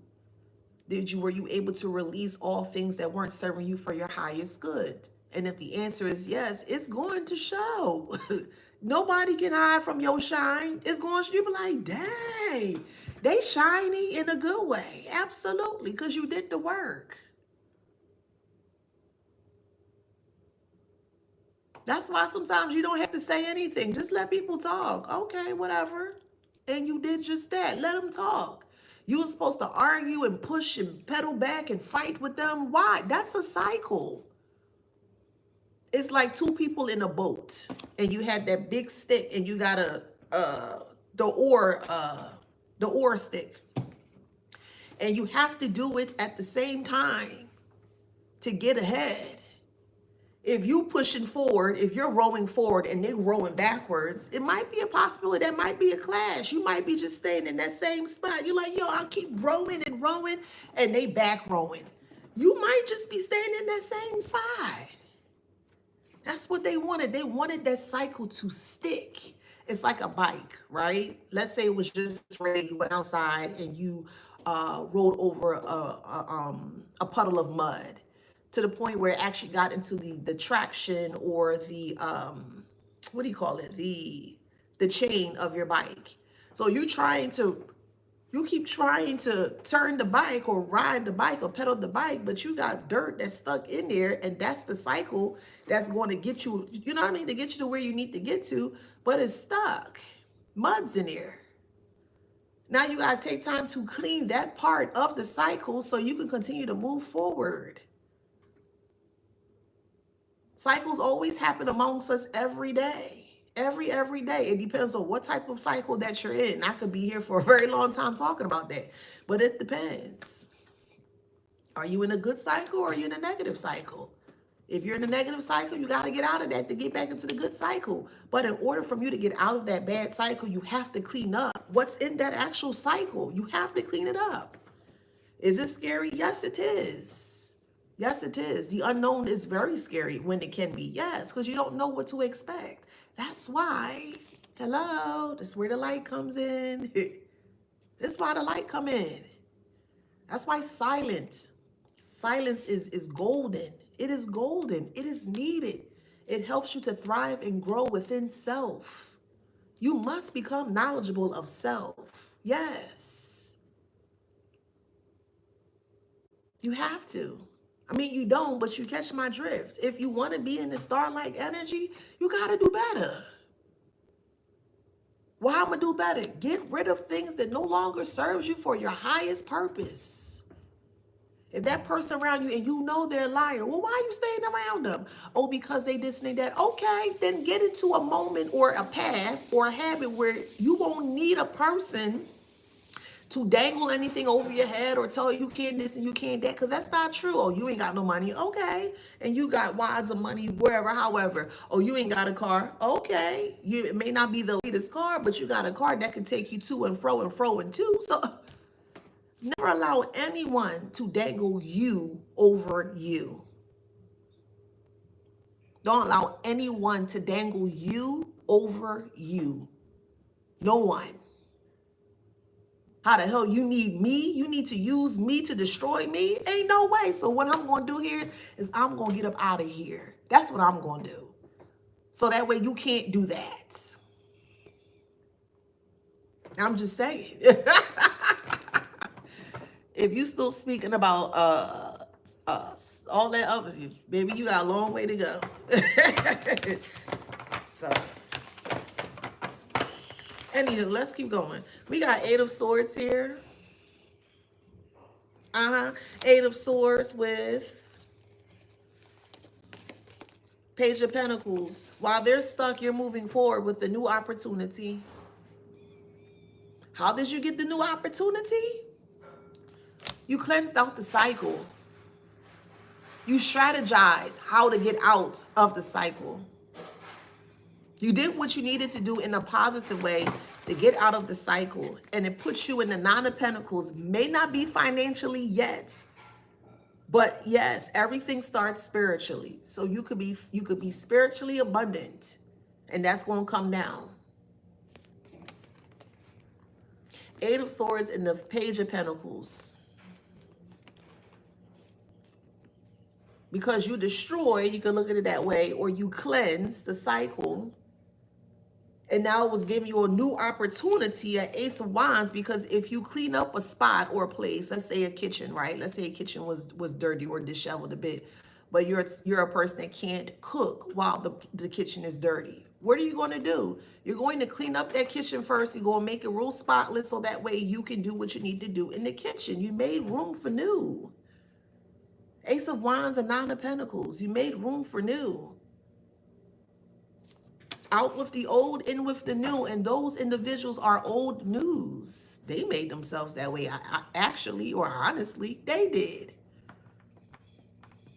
Were you able to release all things that weren't serving you for your highest good? And if the answer is yes, it's going to show. Nobody can hide from your shine. It's going to, you be like, dang, they shiny in a good way. Absolutely, because you did the work. That's why sometimes you don't have to say anything. Just let people talk. Okay, whatever. And you did just that. Let them talk. You were supposed to argue and push and pedal back and fight with them. Why? That's a cycle. It's like two people in a boat, and you had that big stick, and you got the oar stick, and you have to do it at the same time to get ahead. If you pushing forward, if you're rowing forward and they're rowing backwards, it might be a possibility. That might be a clash. You might be just staying in that same spot. You're like, yo, I'll keep rowing and rowing, and they back rowing. You might just be staying in that same spot. That's what they wanted. They wanted that cycle to stick. It's like a bike, right? Let's say it was just rain. You went outside and you rode over a puddle of mud, to the point where it actually got into the traction, or the what do you call it, the chain of your bike. So you keep trying to turn the bike or ride the bike or pedal the bike, but you got dirt that's stuck in there, and that's the cycle that's going to get you, you know what I mean, to get you to where you need to get to, but it's stuck. Mud's in there. Now you got to take time to clean that part of the cycle so you can continue to move forward. Cycles always happen amongst us every day. Every day. It depends on what type of cycle that you're in. I could be here for a very long time talking about that, but it depends. Are you in a good cycle, or are you in a negative cycle? If you're in a negative cycle, you got to get out of that to get back into the good cycle. But in order for you to get out of that bad cycle, you have to clean up what's in that actual cycle. You have to clean it up. Is it scary? Yes, it is. Yes, it is. The unknown is very scary when it can be. Yes, because you don't know what to expect. That's why, hello, this is where the light comes in. This is why the light come in. That's why silence is golden. It is golden. It is needed. It helps you to thrive and grow within self. You must become knowledgeable of self. Yes. You have to. I mean, you don't, but you catch my drift. If you want to be in the starlike energy, you got to do better. Well, how am I do better? Get rid of things that no longer serves you for your highest purpose. If that person around you and you know they're a liar, well, why are you staying around them? Oh, because they this and they that. Okay, then get into a moment or a path or a habit where you won't need a person to dangle anything over your head or tell you can't this and you can't that, because that's not true. Oh, you ain't got no money. Okay. And you got wads of money wherever, however. Oh, you ain't got a car. Okay. It may not be the latest car, but you got a car that can take you to and fro and fro and to. So never allow anyone to dangle you over you. Don't allow anyone to dangle you over you. No one. How the hell you need me? You need to use me to destroy me? Ain't no way. So what I'm going to do here is I'm going to get up out of here. That's what I'm going to do. So that way you can't do that. I'm just saying. If you still speaking about all that other, baby, you got a long way to go. So, anywho, let's keep going. We got 8 of Swords here. 8 of Swords with Page of Pentacles. While they're stuck, you're moving forward with the new opportunity. How did you get the new opportunity? You cleansed out the cycle. You strategize how to get out of the cycle. You did what you needed to do in a positive way to get out of the cycle. And it puts you in the 9 of Pentacles. May not be financially yet. But yes, everything starts spiritually. So you could be spiritually abundant. And that's going to come down. 8 of Swords and the Page of Pentacles. Because you destroy, you can look at it that way, or you cleanse the cycle. And now it was giving you a new opportunity, an Ace of Wands, because if you clean up a spot or a place, let's say a kitchen, right? Let's say a kitchen was dirty or disheveled a bit, but you're a person that can't cook while the kitchen is dirty. What are you going to do? You're going to clean up that kitchen first. You're going to make it real spotless so that way you can do what you need to do in the kitchen. You made room for new. Ace of Wands and 9 of Pentacles. You made room for new. Out with the old, in with the new. And those individuals are old news. They made themselves that way. Actually, or honestly, they did.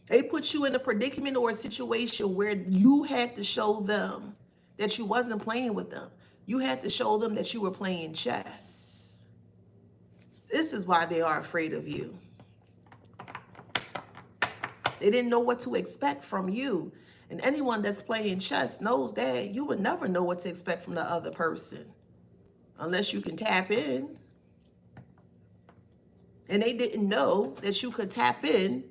They put you in a predicament or a situation where you had to show them that you wasn't playing with them. You had to show them that you were playing chess. This is why they are afraid of you. They didn't know what to expect from you. And anyone that's playing chess knows that you would never know what to expect from the other person unless you can tap in. And they didn't know that you could tap in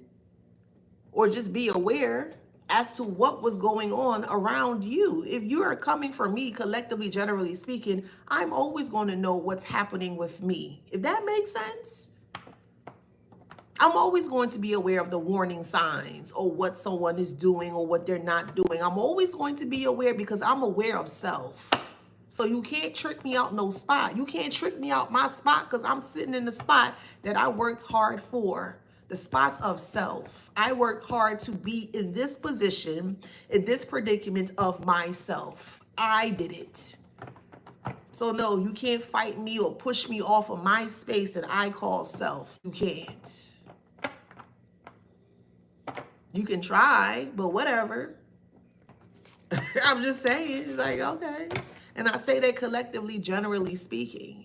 or just be aware as to what was going on around you. If you are coming from me, collectively, generally speaking, I'm always going to know what's happening with me. If that makes sense. I'm always going to be aware of the warning signs or what someone is doing or what they're not doing. I'm always going to be aware because I'm aware of self. So you can't trick me out no spot. You can't trick me out my spot because I'm sitting in the spot that I worked hard for. The spots of self. I worked hard to be in this position, in this predicament of myself. I did it. So no, you can't fight me or push me off of my space that I call self. You can't. You can try, but whatever. I'm just saying, it's like, okay. And I say that collectively, generally speaking.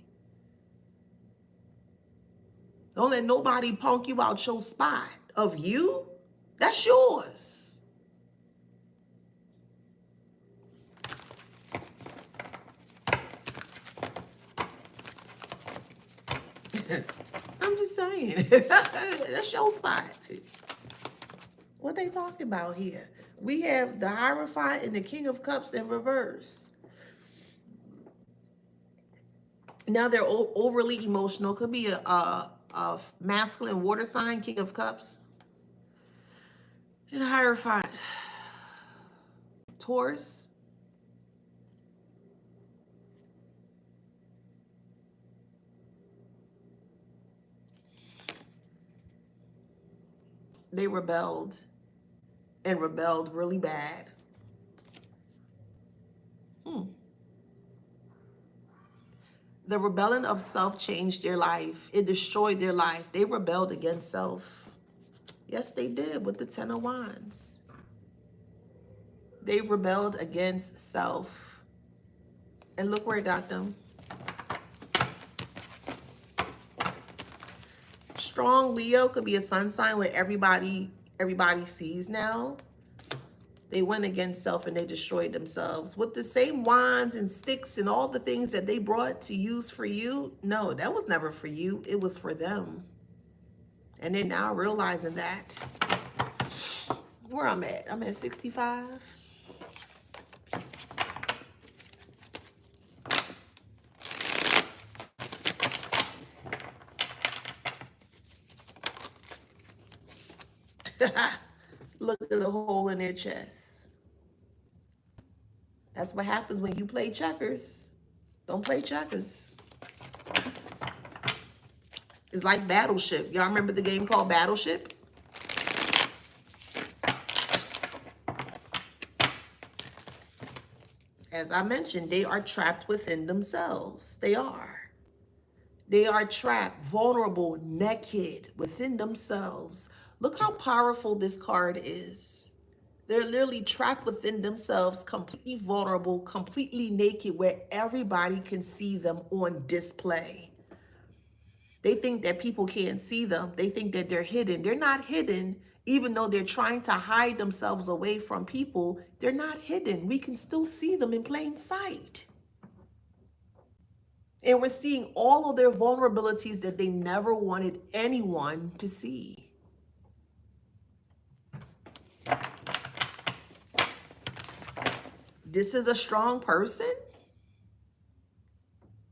Don't let nobody punk you out your spot of you. That's yours. I'm just saying. That's your spot. What they talking about here? We have the Hierophant and the King of Cups in reverse. Now they're overly emotional. Could be a masculine water sign, King of Cups. And a Hierophant. Taurus. They rebelled, and rebelled really bad. The rebellion of self changed their life. It destroyed their life. They rebelled against self. Yes, they did with the Ten of Wands. They rebelled against self. And look where it got them. Strong Leo could be a sun sign where everybody sees now. They went against self and they destroyed themselves. With the same wands and sticks and all the things that they brought to use for you, no, that was never for you. It was for them. And they're now realizing that. Where I'm at 65. Look at the hole in their chest. That's what happens when you play checkers. Don't play checkers. It's like Battleship. Y'all remember the game called Battleship? As I mentioned, they are trapped within themselves. They are. They are trapped, vulnerable, naked within themselves. Look how powerful this card is. They're literally trapped within themselves, completely vulnerable, completely naked, where everybody can see them on display. They think that people can't see them. They think that they're hidden. They're not hidden. Even though they're trying to hide themselves away from people, they're not hidden. We can still see them in plain sight. And we're seeing all of their vulnerabilities that they never wanted anyone to see. This is a strong person?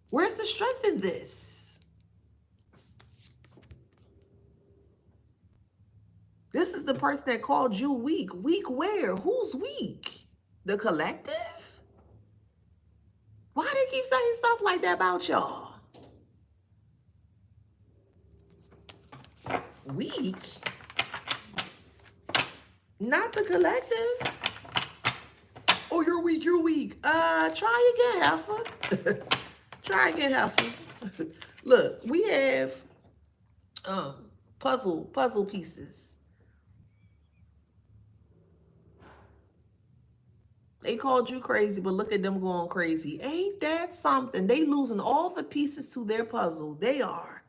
Where's the strength in this? This is the person that called you weak. Weak where? Who's weak? The collective? Why do they keep saying stuff like that about y'all? Weak? Not the collective. Oh, you're weak, you're weak. Try again, Alpha. Try again, Alpha. Look, we have puzzle pieces. They called you crazy, but look at them going crazy. Ain't that something? They losing all the pieces to their puzzle. They are.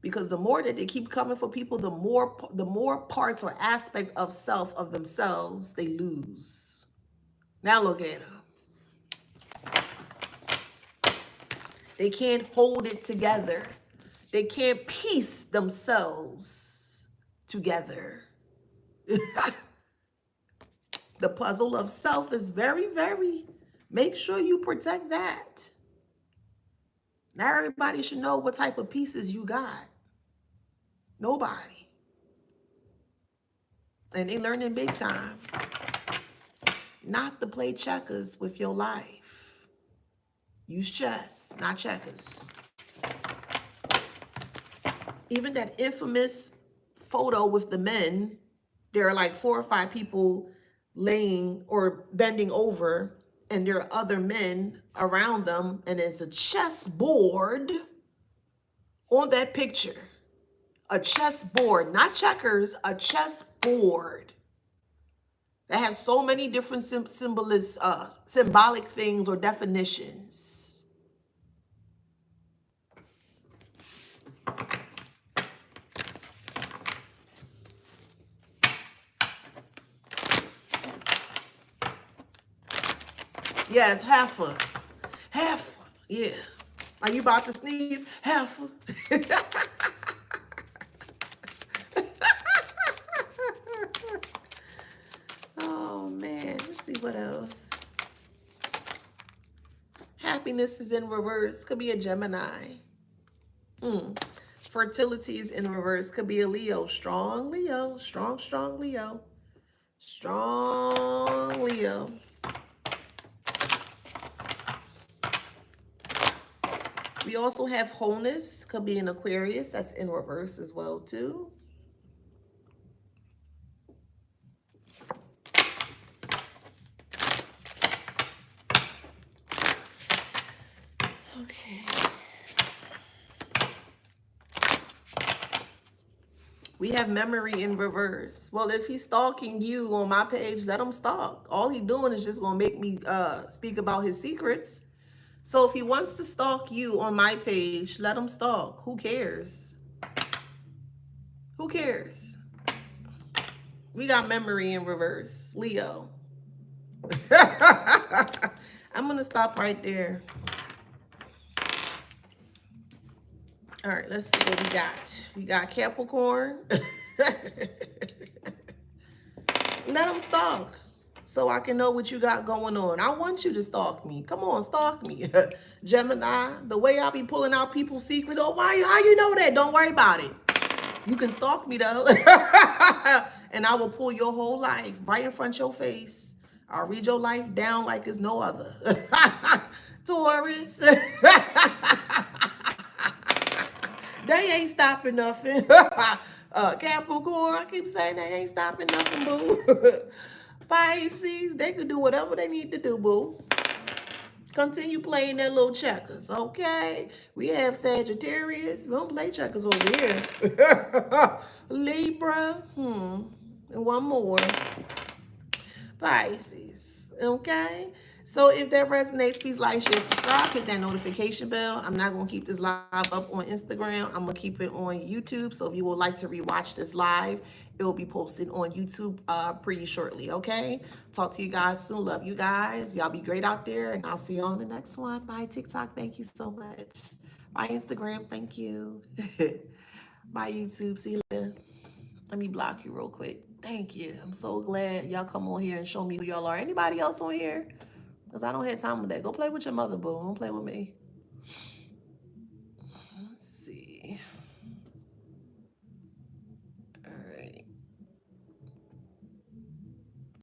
Because the more that they keep coming for people, the more parts or aspect of self of themselves they lose. Now look at them. They can't hold it together. They can't piece themselves together. The puzzle of self is very, very, make sure you protect that. Not everybody should know what type of pieces you got. Nobody. And they learning big time not to play checkers with your life. Use chess, not checkers. Even that infamous photo with the men, there are like 4 or 5 people laying or bending over, and there are other men around them, and there's a chessboard on that picture. A chessboard, not checkers, a chessboard that has so many different symbolic things or definitions. Yes, heifer. Heifer. Yeah. Are you about to sneeze? Heifer. Oh, man. Let's see what else. Happiness is in reverse. Could be a Gemini. Fertility is in reverse. Could be a Leo. Strong Leo. Strong Leo. Strong Leo. We also have wholeness, could be an Aquarius, that's in reverse as well too. Okay. We have memory in reverse. Well, if he's stalking you on my page, let him stalk. All he doing is just gonna make me speak about his secrets. So if he wants to stalk you on my page, let him stalk. Who cares? Who cares? We got memory in reverse. Leo. I'm gonna stop right there. All right, let's see what we got. We got Capricorn. Let them stalk so I can know what you got going on. I want you to stalk me. Come on, stalk me. Gemini, the way I be pulling out people's secrets. Oh, why? How you know that? Don't worry about it. You can stalk me though. And I will pull your whole life right in front of your face. I'll read your life down like it's no other. Taurus. They ain't stopping nothing. Capricorn, I keep saying they ain't stopping nothing, boo. Pisces, they can do whatever they need to do, boo. Continue playing their little checkers, okay? We have Sagittarius. We don't play checkers over here. Libra, and one more. Pisces, okay? So if that resonates, please like, share, subscribe, hit that notification bell. I'm not going to keep this live up on Instagram. I'm going to keep it on YouTube. So if you would like to rewatch this live, it will be posted on YouTube pretty shortly, okay? Talk to you guys soon. Love you guys. Y'all be great out there, and I'll see you on the next one. Bye, TikTok. Thank you so much. Bye, Instagram. Thank you. Bye, YouTube. See you later. Let me block you real quick. Thank you. I'm so glad y'all come on here and show me who y'all are. Anybody else on here? Because I don't have time with that. Go play with your mother, boo. Don't play with me.